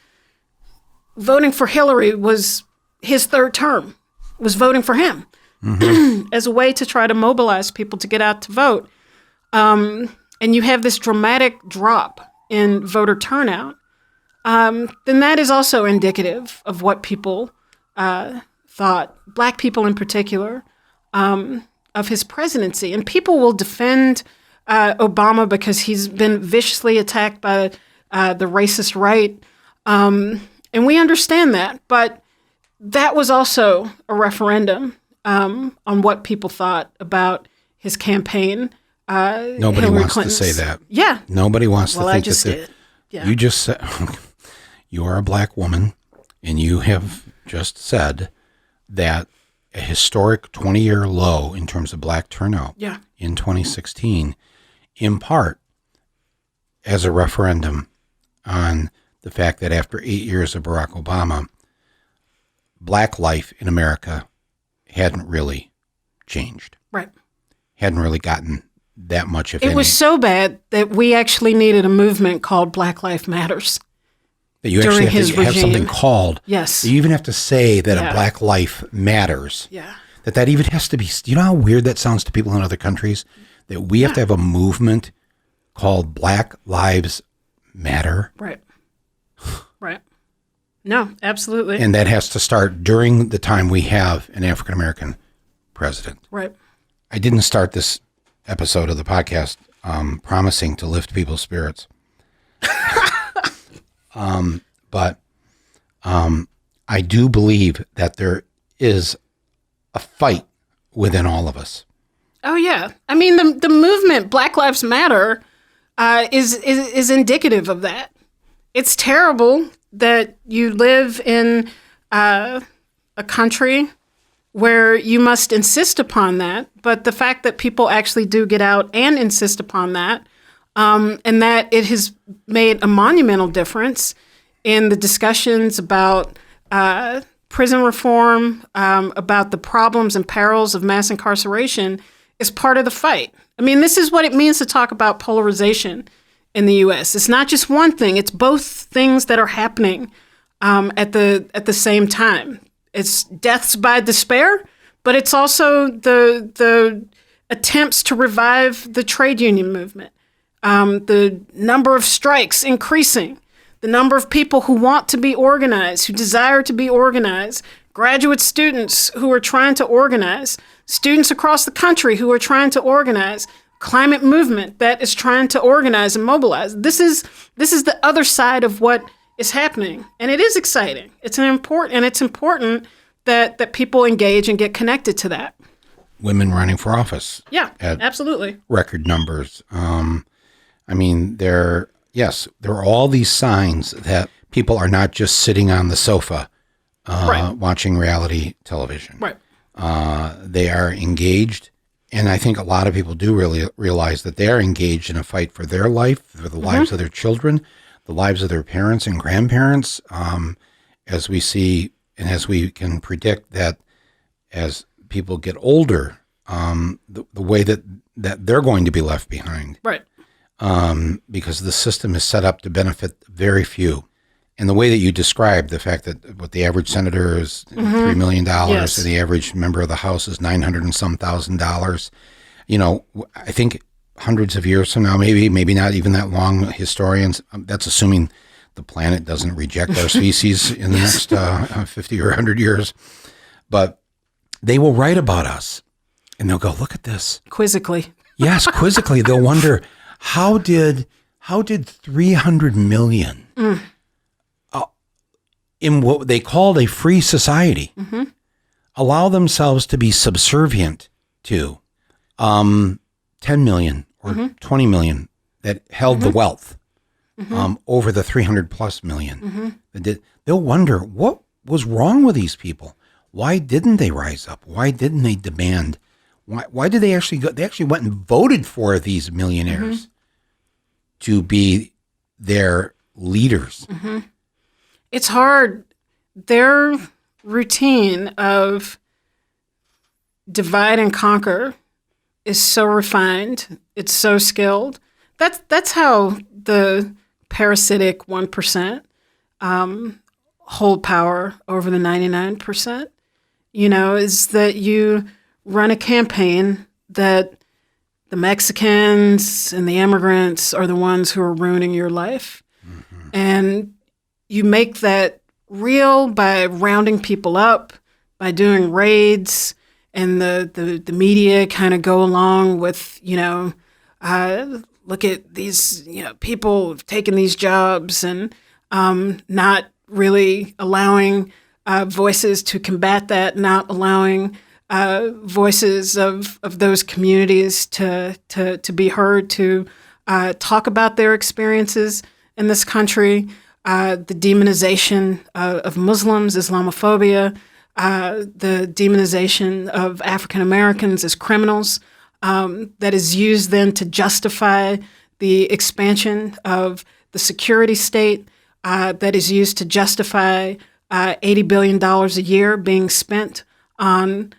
voting for Hillary was his third term, was voting for him as a way to try to mobilize people to get out to vote, and you have this dramatic drop in voter turnout, then that is also indicative of what people thought, Black people in particular, of his presidency. And people will defend Obama because he's been viciously attacked by the racist right. And we understand that. But that was also a referendum on what people thought about his campaign. Nobody Hillary wants Clinton's. to say that. Yeah. Nobody wants to Well, think I just that. did. Yeah. You just said you are a Black woman, and you have just said that a historic 20-year low in terms of Black turnout in 2016, in part as a referendum on the fact that after 8 years of Barack Obama, Black life in America hadn't really changed. Right. Hadn't really gotten that much, if It any. was so bad that we actually needed a movement called Black Lives Matters. That you during actually have his to have something regime. called. Yes. You even have to say that Yeah. a Black life matters. Yeah. That even has to be. You know how weird that sounds to people in other countries? That we have to have a movement called Black Lives Matter. Right. Right. No, absolutely. And that has to start during the time we have an African American president. Right. I didn't start this episode of the podcast promising to lift people's spirits. But I do believe that there is a fight within all of us. Oh yeah. I mean, the movement Black Lives Matter is indicative of that. It's terrible that you live in a country where you must insist upon that, but the fact that people actually do get out and insist upon that, and that it has made a monumental difference in the discussions about prison reform, about the problems and perils of mass incarceration, is part of the fight. I mean, this is what it means to talk about polarization in the U.S. It's not just one thing; it's both things that are happening at the same time. It's deaths by despair, but it's also the attempts to revive the trade union movement, the number of strikes increasing, the number of people who want to be organized, who desire to be organized, graduate students who are trying to organize, students across the country who are trying to organize, climate movement that is trying to organize and mobilize. This is the other side of what is happening, and it is exciting. It's important that people engage and get connected to that. Women running for office. Yeah, at absolutely. record numbers. I mean, there are all these signs that people are not just sitting on the sofa Right. watching reality television. Right. They are engaged. And I think a lot of people do really realize that they are engaged in a fight for their life, for the lives of their children, the lives of their parents and grandparents, as we see and as we can predict that as people get older, the way that they're going to be left behind. Right. Because the system is set up to benefit very few. And the way that you described the fact that what the average senator is $3 million Yes. and the average member of the House is $900 and some $1,000, you know, I think hundreds of years from now, maybe not even that long, historians, that's assuming the planet doesn't reject our species in the next 50 or 100 years, but they will write about us and they'll go, look at this. Quizzically. Yes, quizzically, they'll wonder, how did 300 million in what they called a free society allow themselves to be subservient to 10 million or 20 million that held the wealth over the 300 plus million? They'll wonder, what was wrong with these people? Why didn't they rise up? Why didn't they demand? Why did they actually go? They actually went and voted for these millionaires to be their leaders. It's hard. Their routine of divide and conquer is so refined, it's so skilled. That's how the parasitic 1% hold power over the 99%, is that you run a campaign that the Mexicans and the immigrants are the ones who are ruining your life. Mm-hmm. And you make that real by rounding people up, by doing raids, and the media kind of go along with, look at these, people taking these jobs and not really allowing voices to combat that, not allowing voices of those communities to be heard, to talk about their experiences in this country, the demonization of Muslims, Islamophobia, the demonization of African Americans as criminals, that is used then to justify the expansion of the security state, that is used to justify $80 billion a year being spent on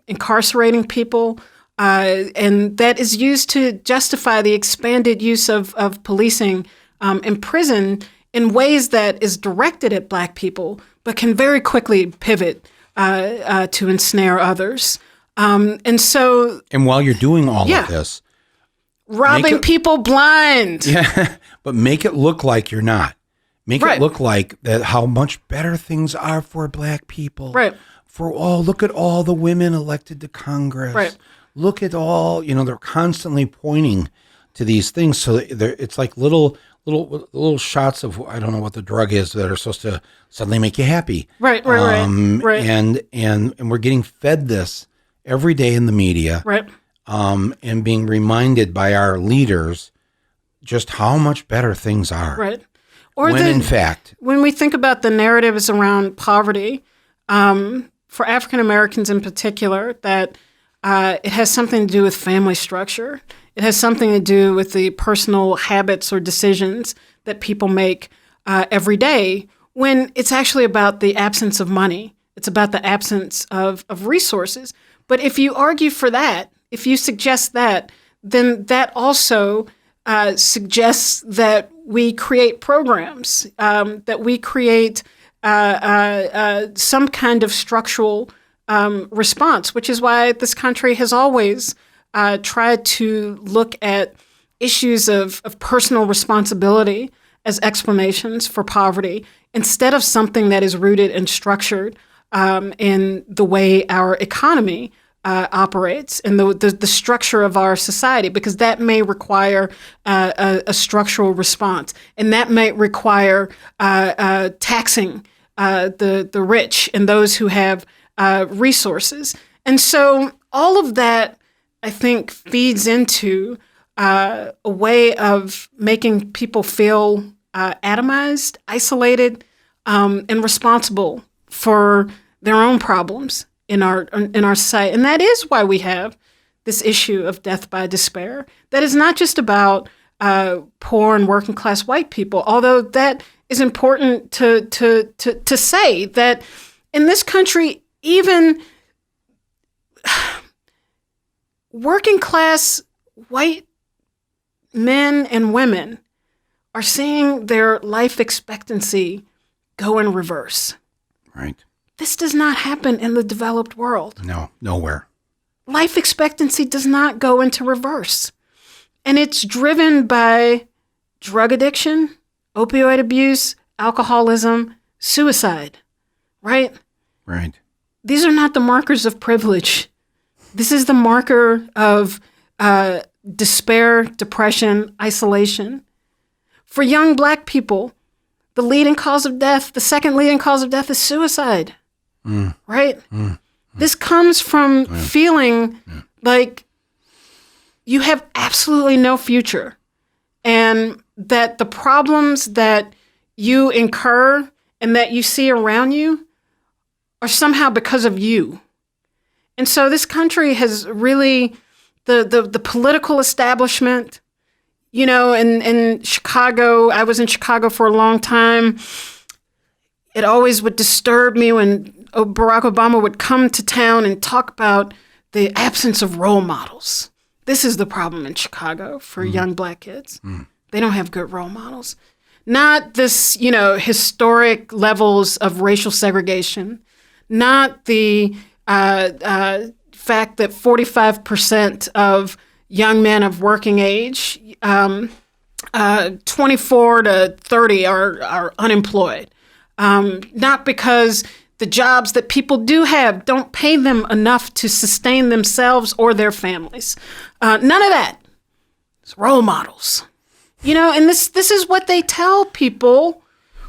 incarcerating people, and that is used to justify the expanded use of policing in prison in ways that is directed at Black people, but can very quickly pivot to ensnare others. And while you're doing all of this, robbing people blind. Yeah, but make it look like you're not. Make it look like that how much better things are for Black people. Right. Look at all the women elected to Congress. Right. Look at all, they're constantly pointing to these things. So it's like little shots of, I don't know what the drug is, that are supposed to suddenly make you happy. Right. And we're getting fed this every day in the media. Right. And being reminded by our leaders just how much better things are. Right. In fact, when we think about the narratives around poverty, for African Americans in particular, that it has something to do with family structure. It has something to do with the personal habits or decisions that people make every day, when it's actually about the absence of money. It's about the absence of resources. But if you argue for that, if you suggest that, then that also suggests that we create programs, that we create some kind of structural response, which is why this country has always tried to look at issues of personal responsibility as explanations for poverty, instead of something that is rooted and structured in the way our economy operates and the structure of our society, because that may require a structural response, and that may require taxing the rich and those who have resources. And so all of that, I think, feeds into a way of making people feel atomized, isolated, and responsible for their own problems in our society. And that is why we have this issue of death by despair. That is not just about poor and working class white people, although that is important to say that in this country, even working class white men and women are seeing their life expectancy go in reverse. Right. This does not happen in the developed world. No, nowhere. Life expectancy does not go into reverse. And it's driven by drug addiction, opioid abuse, alcoholism, suicide, right? Right. These are not the markers of privilege. This is the marker of despair, depression, isolation. For young Black people, the leading cause of death, the second leading cause of death is suicide, right? This comes from feeling like you have absolutely no future, and that the problems that you incur and that you see around you are somehow because of you. And so this country has really, the political establishment, in Chicago, I was in Chicago for a long time. It always would disturb me when Barack Obama would come to town and talk about the absence of role models. This is the problem in Chicago for young Black kids. They don't have good role models. Not this, historic levels of racial segregation, not the fact that 45% of young men of working age, 24 to 30 are unemployed. Not because the jobs that people do have don't pay them enough to sustain themselves or their families. None of that. It's role models. And this is what they tell people,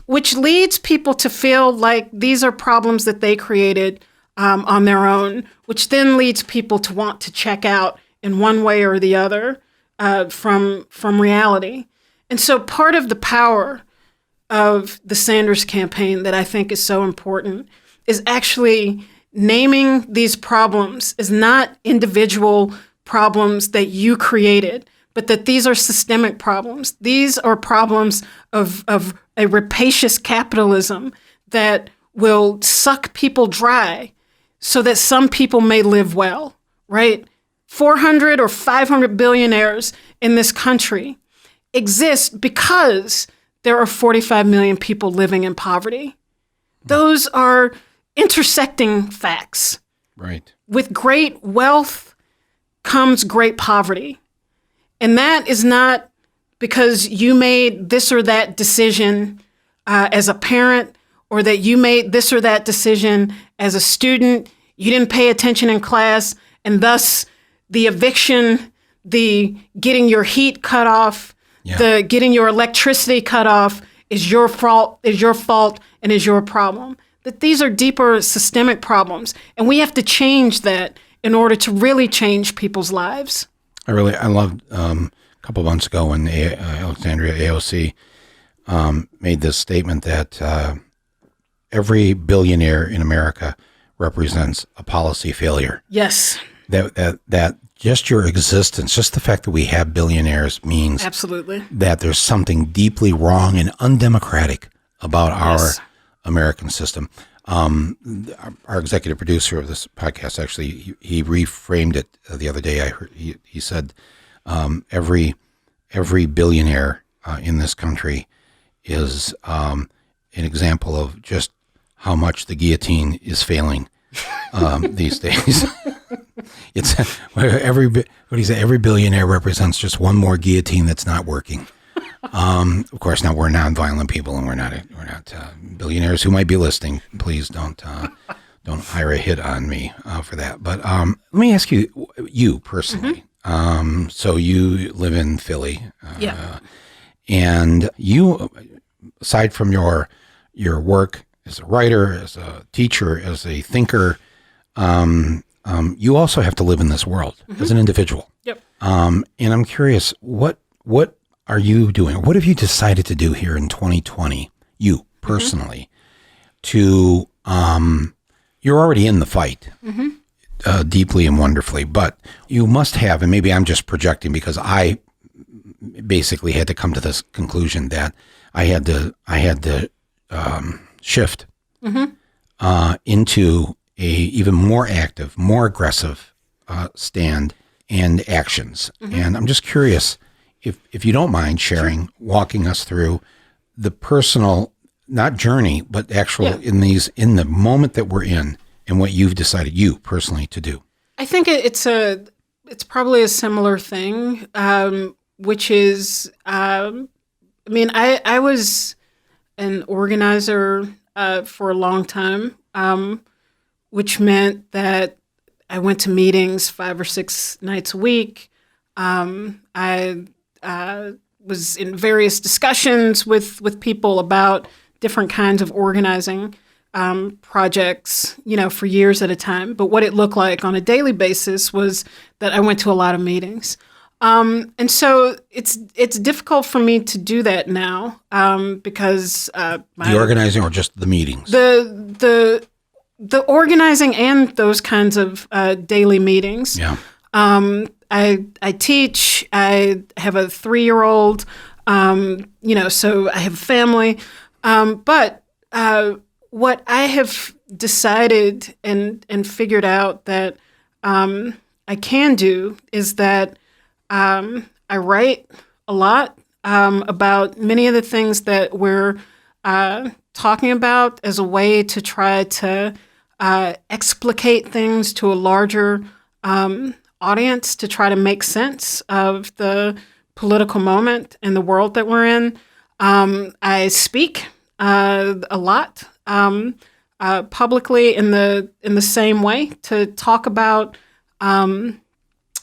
which leads people to feel like these are problems that they created on their own, which then leads people to want to check out in one way or the other from reality. And so part of the power of the Sanders campaign that I think is so important is actually naming these problems as not individual problems that you created, but that these are systemic problems. These are problems of a rapacious capitalism that will suck people dry so that some people may live well, right? 400 or 500 billionaires in this country exist because there are 45 million people living in poverty. Those are intersecting facts. Right. With great wealth comes great poverty. And that is not because you made this or that decision as a parent, or that you made this or that decision as a student. You didn't pay attention in class, and thus the eviction, the getting your heat cut off, the getting your electricity cut off is your fault, and is your problem. That these are deeper systemic problems, and we have to change that in order to really change people's lives. I loved a couple of months ago when Alexandria AOC made this statement that every billionaire in America represents a policy failure. Yes. That just your existence, just the fact that we have billionaires means absolutely that there's something deeply wrong and undemocratic about our American system. Our executive producer of this podcast, actually, he reframed it the other day. I heard he said every billionaire in this country is an example of just how much the guillotine is failing these days. It's every billionaire represents just one more guillotine that's not working. Of course, now we're nonviolent people, and we're not billionaires who might be listening. Please don't hire a hit on me for that. But let me ask you personally. So you live in Philly, and you, aside from your work as a writer, as a teacher, as a thinker, you also have to live in this world as an individual. Yep. And I'm curious, what are you doing? What have you decided to do here in 2020, you personally, to, you're already in the fight deeply and wonderfully, but you must have, and maybe I'm just projecting because I basically had to come to this conclusion that I had to shift into a even more active, more aggressive stand and actions. And I'm just curious, if you don't mind sharing, walking us through the personal, not journey, but actual in the moment that we're in, and what you've decided you personally to do. I think it's probably a similar thing, which is, I was an organizer for a long time, which meant that I went to meetings 5 or 6 nights a week. I was in various discussions with people about different kinds of organizing projects, for years at a time. But what it looked like on a daily basis was that I went to a lot of meetings. And so it's difficult for me to do that now because the organizing or just the meetings? The organizing and those kinds of daily meetings. Yeah. I teach. I have a 3-year-old. So I have a family. But what I have decided and figured out that I can do is that I write a lot about many of the things that we're talking about as a way to try to explicate things to a larger audience, to try to make sense of the political moment and the world that we're in. I speak a lot publicly in the same way to talk about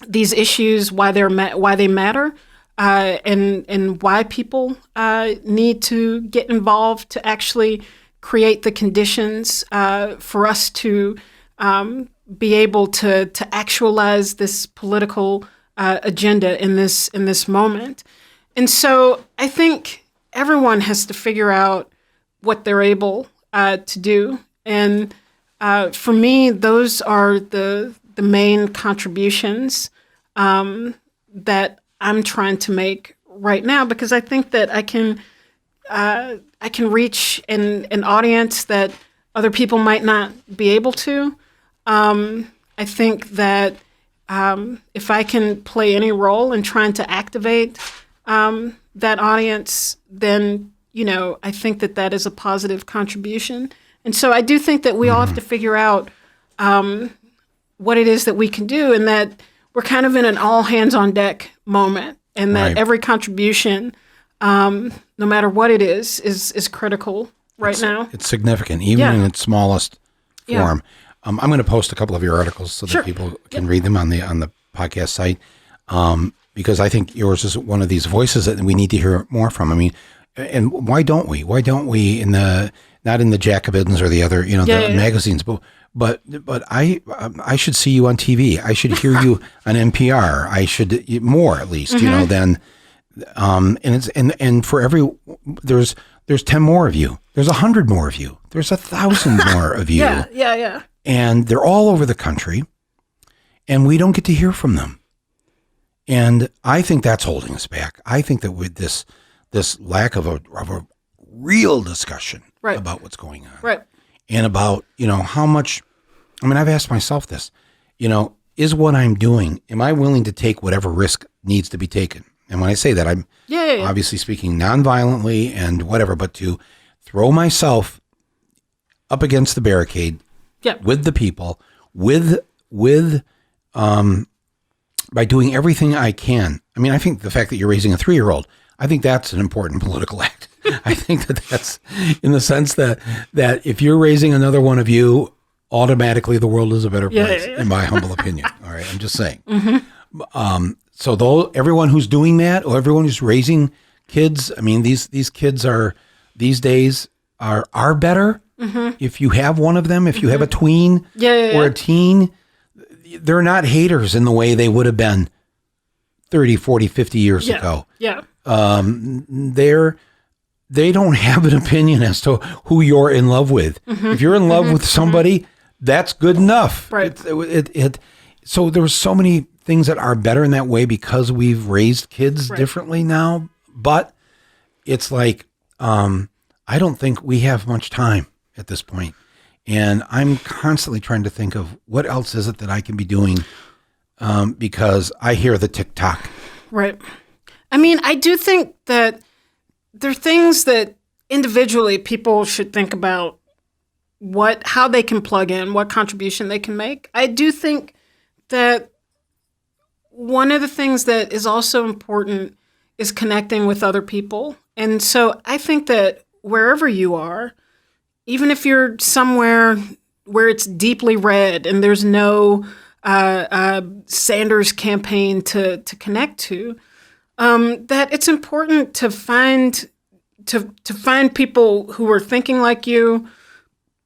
these issues, why they matter, and why people need to get involved to actually create the conditions for us to be able to actualize this political agenda in this moment. And so I think everyone has to figure out what they're able to do. And for me, those are the main contributions that I'm trying to make right now, because I think that I can reach an audience that other people might not be able to. I think that if I can play any role in trying to activate that audience, then I think that is a positive contribution. And so I do think that we all have to figure out what it is that we can do, and that we're kind of in an all hands on deck moment, and that every contribution, no matter what it is critical now. It's significant, even in its smallest form. I'm going to post a couple of your articles so that people can read them on the podcast site, because I think yours is one of these voices that we need to hear more from. I mean, and why don't we? Why don't we not in the Jacobins or the other, the magazines, but I should see you on TV. I should hear you on NPR. I should more at least, than, and for there's 10 more of you. There's 100 more of you. There's 1,000 more of you. Yeah. And they're all over the country, and we don't get to hear from them. And I think that's holding us back. I think that with this lack of a real discussion about what's going on, and about how much. I mean, I've asked myself this. Is what I'm doing? Am I willing to take whatever risk needs to be taken? And when I say that, I'm obviously speaking nonviolently and whatever, but to throw myself up against the barricade with the people, by doing everything I can. I mean, I think the fact that you're raising a 3-year-old, I think that's an important political act. I think that's in the sense that if you're raising another one of you, automatically the world is a better place, in my humble opinion. All right, I'm just saying. So everyone who's doing that, or everyone who's raising kids, I mean, these kids these days are better. If you have one of them, if you have a tween or a teen, they're not haters in the way they would have been 30, 40, 50 years ago. They don't have an opinion as to who you're in love with. If you're in love with somebody, that's good enough. Right. So there were so many things that are better in that way because we've raised kids differently now. But it's like, I don't think we have much time at this point. And I'm constantly trying to think of what else is it that I can be doing, because I hear the tick-tock. Right. I mean, I do think that there are things that individually people should think about how they can plug in, what contribution they can make. I do think that one of the things that is also important is connecting with other people. And so I think that wherever you are, even if you're somewhere where it's deeply red and there's no Sanders campaign to connect to, that it's important to find people who are thinking like you,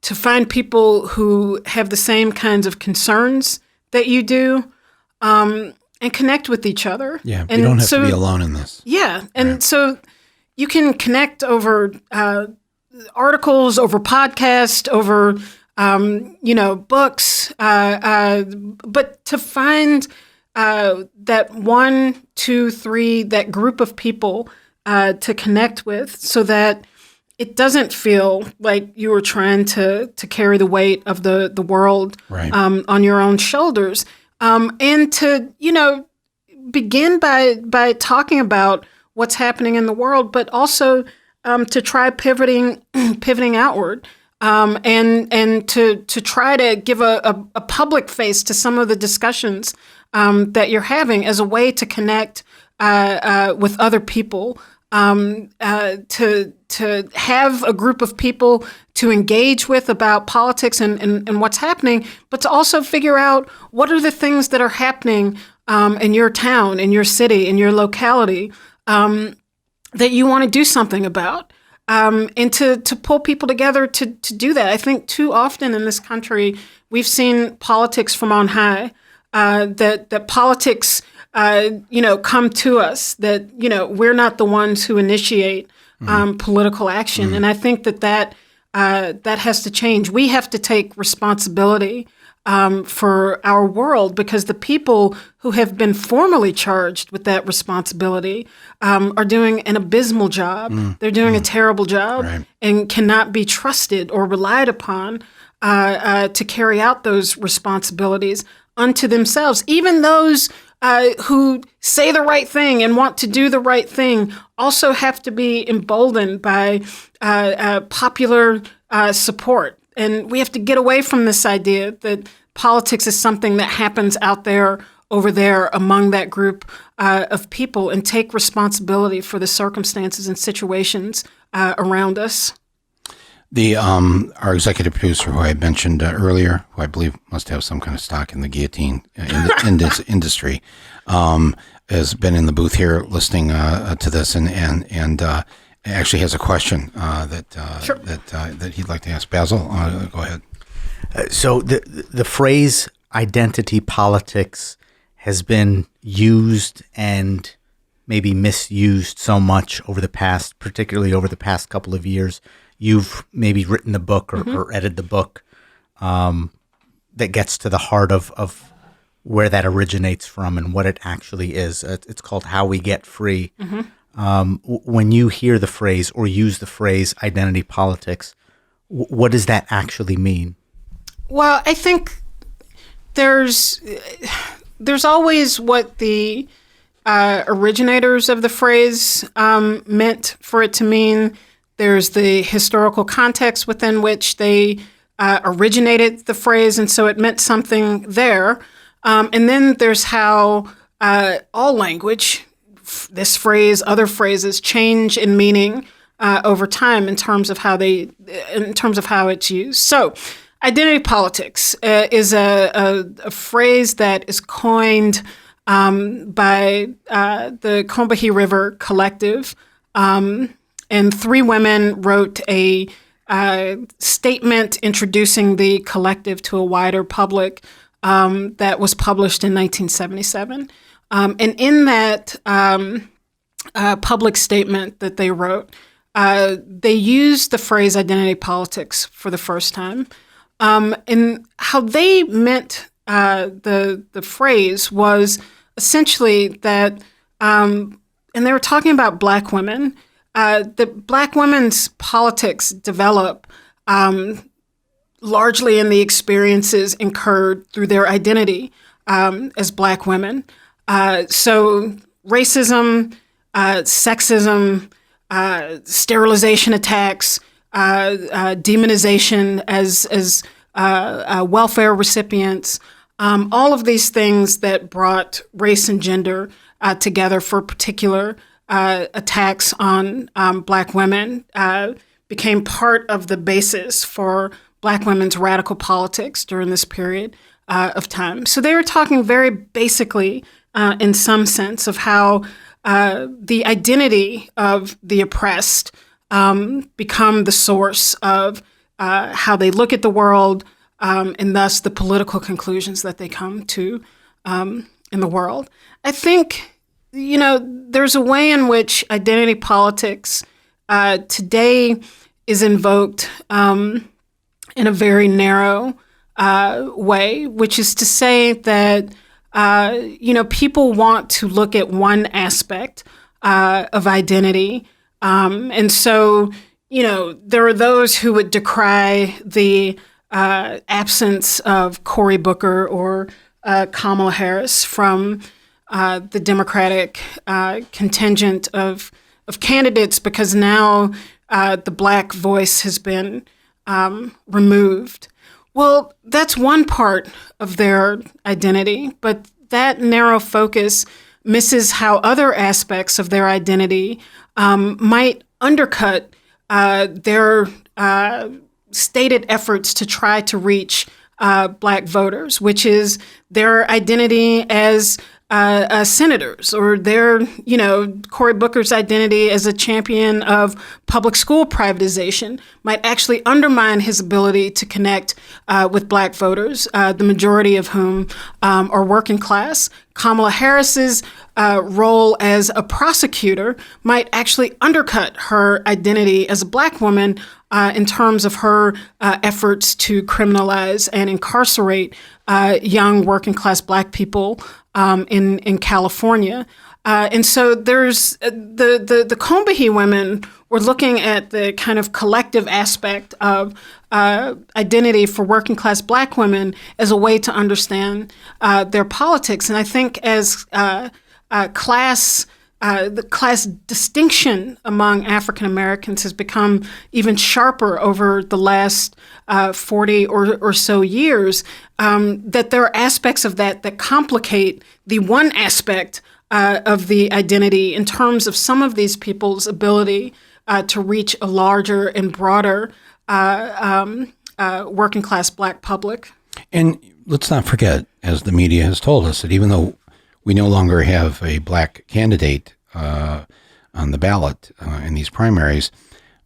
to find people who have the same kinds of concerns that you do, and connect with each other. Yeah, you don't have to be alone in this. Yeah, and so you can connect over articles, over podcasts, over books, but to find that 1, 2, 3, that group of people to connect with, so that it doesn't feel like you were trying to carry the weight of the world on your own shoulders. and to, begin by talking about what's happening in the world, but also to try pivoting outward, and to try to give a public face to some of the discussions that you're having as a way to connect with other people, to have a group of people to engage with about politics and what's happening, but to also figure out what are the things that are happening in your town, in your city, in your locality, that you want to do something about, and to pull people together to do that. I think too often in this country, we've seen politics from on high, that politics, come to us, that, we're not the ones who initiate political action. And I think that has to change. We have to take responsibility for our world, because the people who have been formally charged with that responsibility are doing an abysmal job. They're doing a terrible job, Right. and cannot be trusted or relied upon to carry out those responsibilities unto themselves. Even those who say the right thing and want to do the right thing also have to be emboldened by popular support. And we have to get away from this idea that politics is something that happens out there, over there, among that group of people, and take responsibility for the circumstances and situations around us. Our executive producer, who I mentioned earlier, who I believe must have some kind of stock in the guillotine in this industry, has been in the booth here listening to this, and actually has a question Sure. that he'd like to ask. Basil, go ahead. So the phrase identity politics has been used and maybe misused so much particularly over the past couple of years. You've maybe written the book or edited the book that gets to the heart of where that originates from and what it actually is. It's called How We Get Free. When you hear the phrase or use the phrase identity politics, what does that actually mean? Well, I think there's always what the originators of the phrase meant for it to mean. There's the historical context within which they originated the phrase, and so it meant something there. And then there's how all language, this phrase, other phrases, change in meaning over time in terms of how it's used. So, identity politics is a phrase that is coined by the Combahee River Collective. And three women wrote a statement introducing the collective to a wider public that was published in 1977. And in that public statement that they wrote, they used the phrase identity politics for the first time. And how they meant the phrase was essentially that, and they were talking about Black women, that Black women's politics develop largely in the experiences incurred through their identity as Black women. So racism, sexism, sterilization attacks, demonization as welfare recipients, all of these things that brought race and gender together for particular attacks on Black women became part of the basis for Black women's radical politics during this period of time. So they were talking very basically, in some sense, of how the identity of the oppressed become the source of how they look at the world, and thus the political conclusions that they come to in the world. I think, there's a way in which identity politics today is invoked in a very narrow way, which is to say that, people want to look at one aspect of identity. And so, there are those who would decry the absence of Cory Booker or Kamala Harris from the Democratic contingent of candidates, because now the Black voice has been removed. Well, that's one part of their identity, but that narrow focus misses how other aspects of their identity might undercut their stated efforts to try to reach Black voters, which is their identity as senators, or their, Cory Booker's identity as a champion of public school privatization might actually undermine his ability to connect with Black voters, the majority of whom are working class. Kamala Harris's role as a prosecutor might actually undercut her identity as a Black woman in terms of her efforts to criminalize and incarcerate young working class Black people in California. And so there's the Combahee women were looking at the kind of collective aspect of identity for working class Black women as a way to understand their politics. And I think as the class distinction among African Americans has become even sharper over the last 40 or so years, that there are aspects of that complicate the one aspect of the identity in terms of some of these people's ability to reach a larger and broader working class Black public. And let's not forget, as the media has told us, that even though we no longer have a Black candidate on the ballot in these primaries,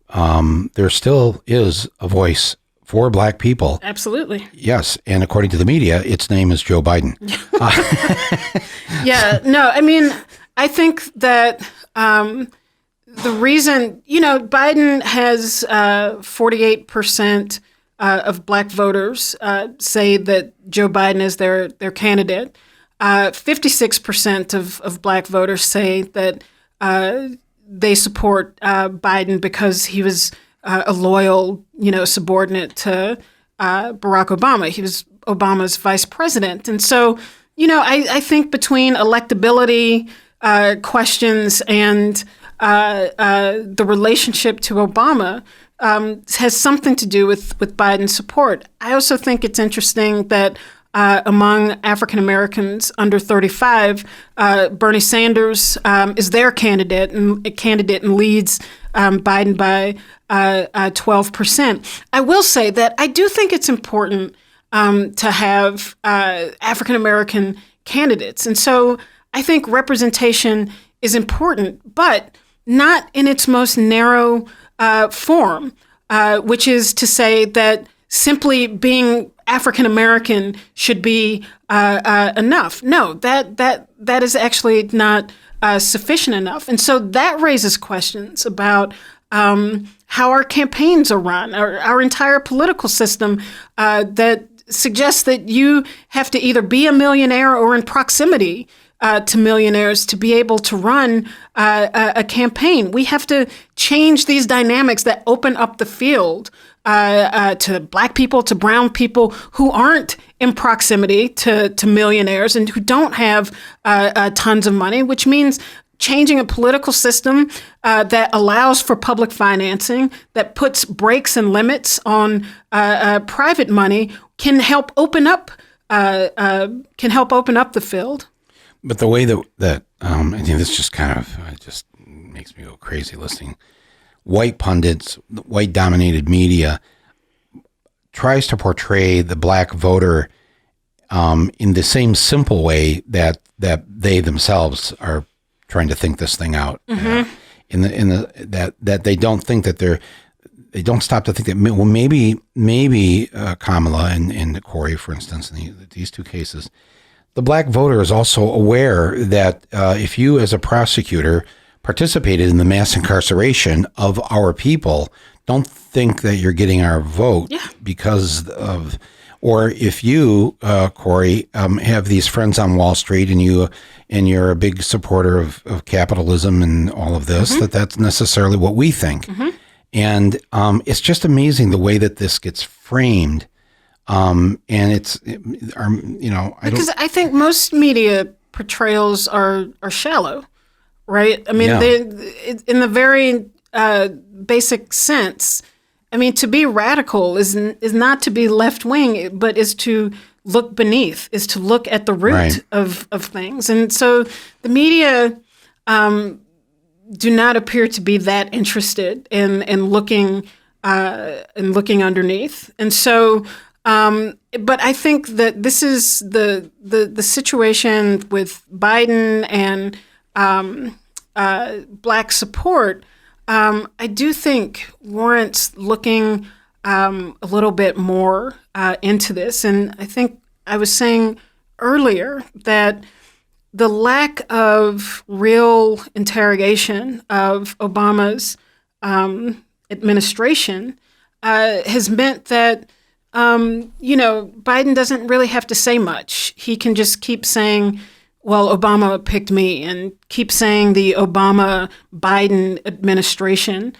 there still is a voice for Black people. Absolutely. Yes. And according to the media, its name is Joe Biden. Yeah. No, I mean, I think that the reason, Biden has 48% of Black voters say that Joe Biden is their candidate. 56% of Black voters say that they support Biden because he was a loyal, subordinate to Barack Obama. He was Obama's vice president. And so, I think between electability questions and the relationship to Obama has something to do with Biden's support. I also think it's interesting that among African Americans under 35, Bernie Sanders is their candidate and leads Biden by 12%. I will say that I do think it's important to have African American candidates. And so I think representation is important, but not in its most narrow form, which is to say that simply being African American should be enough. No, that is actually not sufficient enough. And so that raises questions about how our campaigns are run, our entire political system that suggests that you have to either be a millionaire or in proximity to millionaires to be able to run a campaign. We have to change these dynamics that open up the field to Black people, to brown people who aren't in proximity to millionaires and who don't have tons of money, which means changing a political system that allows for public financing, that puts brakes and limits on private money, can help open up the field. But the way that I think this just kind of just makes me go crazy listening. White pundits, white-dominated media tries to portray the Black voter in the same simple way that they themselves are trying to think this thing out. Mm-hmm. That they don't think that they don't stop to think that maybe Kamala and Cory, for instance, in these two cases, the Black voter is also aware that if you, as a prosecutor, participated in the mass incarceration of our people, don't think that you're getting our vote because of, or if you, Cory, have these friends on Wall Street and you're a big supporter of capitalism and all of this, mm-hmm. that's necessarily what we think. Mm-hmm. And it's just amazing the way that this gets framed And it's, Because I think most media portrayals are shallow, right? I mean, they, in the very basic sense, I mean, to be radical is not to be left wing, but is to look beneath, is to look at the root of things. And so the media do not appear to be that interested in looking underneath. And so, but I think that this is the situation with Biden and Black support. I do think warrants looking a little bit more into this. And I think I was saying earlier that the lack of real interrogation of Obama's administration has meant that, Biden doesn't really have to say much. He can just keep saying, well, Obama picked me, and keep saying the Obama-Biden administration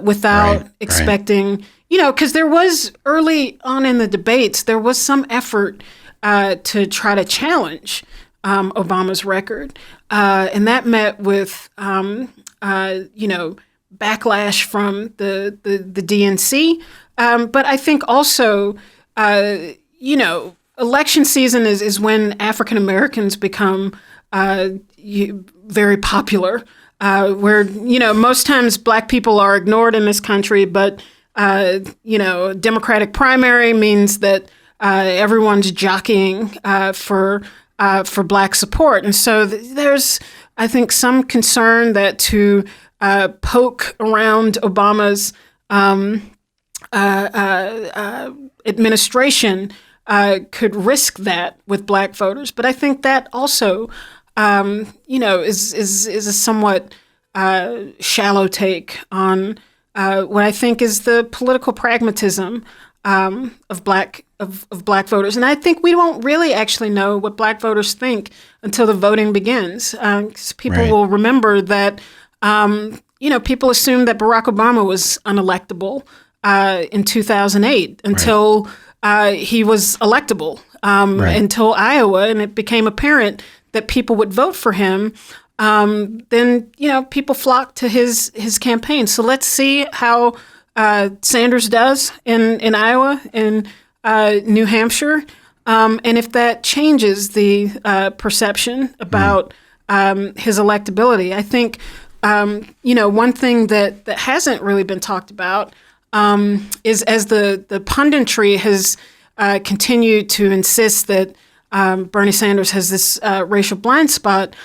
without expecting, because there was early on in the debates, there was some effort to try to challenge Obama's record. And that met with, backlash from the DNC. But I think also, election season is when African Americans become very popular, where, most times Black people are ignored in this country, but, Democratic primary means that everyone's jockeying for Black support. And so there's, I think, some concern that to poke around Obama's administration could risk that with Black voters. But I think that also, is a somewhat shallow take on what I think is the political pragmatism of Black voters. And I think we won't really actually know what Black voters think until the voting begins. 'Cause people will remember that, people assumed that Barack Obama was unelectable in 2008 until he was electable, until Iowa, and it became apparent that people would vote for him. Then, people flocked to his campaign. So let's see how Sanders does in Iowa and New Hampshire. And if that changes the perception about his electability. I think, one thing that hasn't really been talked about is as the punditry has continued to insist that Bernie Sanders has this racial blind spot,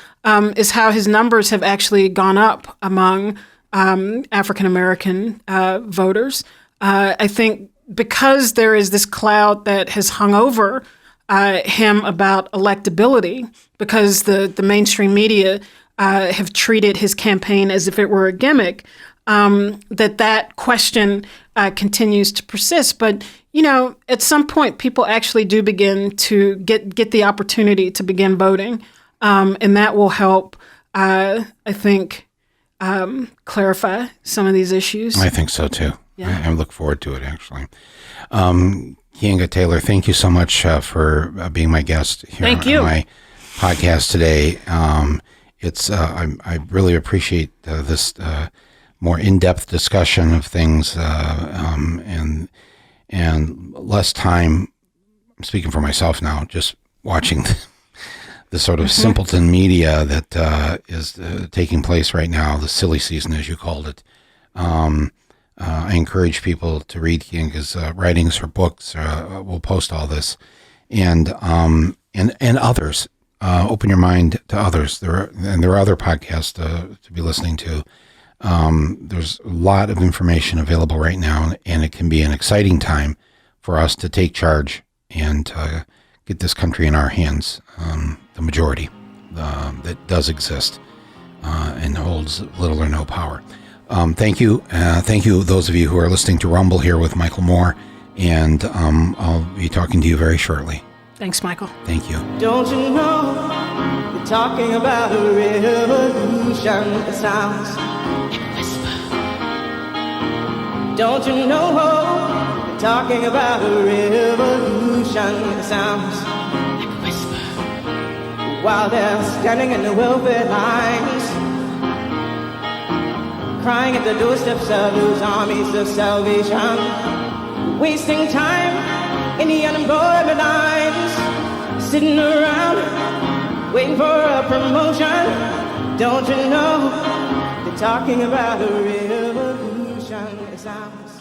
is how his numbers have actually gone up among African American voters. I think because there is this cloud that has hung over him about electability, because the mainstream media have treated his campaign as if it were a gimmick, that question continues to persist. But, at some point, people actually do begin to get the opportunity to begin voting. And that will help, I think, clarify some of these issues. I think so, too. Yeah. I look forward to it, actually. Keeanga Taylor, thank you so much for being my guest here on my podcast today. I really appreciate this more in-depth discussion of things and less time. I'm speaking for myself now, just watching the sort of simpleton media that is taking place right now, the silly season, as you called it. I encourage people to read Keeanga's writings, her books. We'll post all this, and others. Open your mind to others. There are other podcasts to be listening to. There's a lot of information available right now, and it can be an exciting time for us to take charge and get this country in our hands. The majority that does exist and holds little or no power. Thank you, those of you who are listening to Rumble here with Michael Moore, and I'll be talking to you very shortly. Thanks, Michael. Thank you. Don't you know you're talking about a revolution? It sounds like a whisper. Don't you know talking about a revolution. It sounds like a whisper while they're standing in the welfare lines, crying at the doorsteps of those armies of salvation, wasting time in the unemployment lines, sitting around waiting for a promotion. Don't you know they're talking about a revolution? It sounds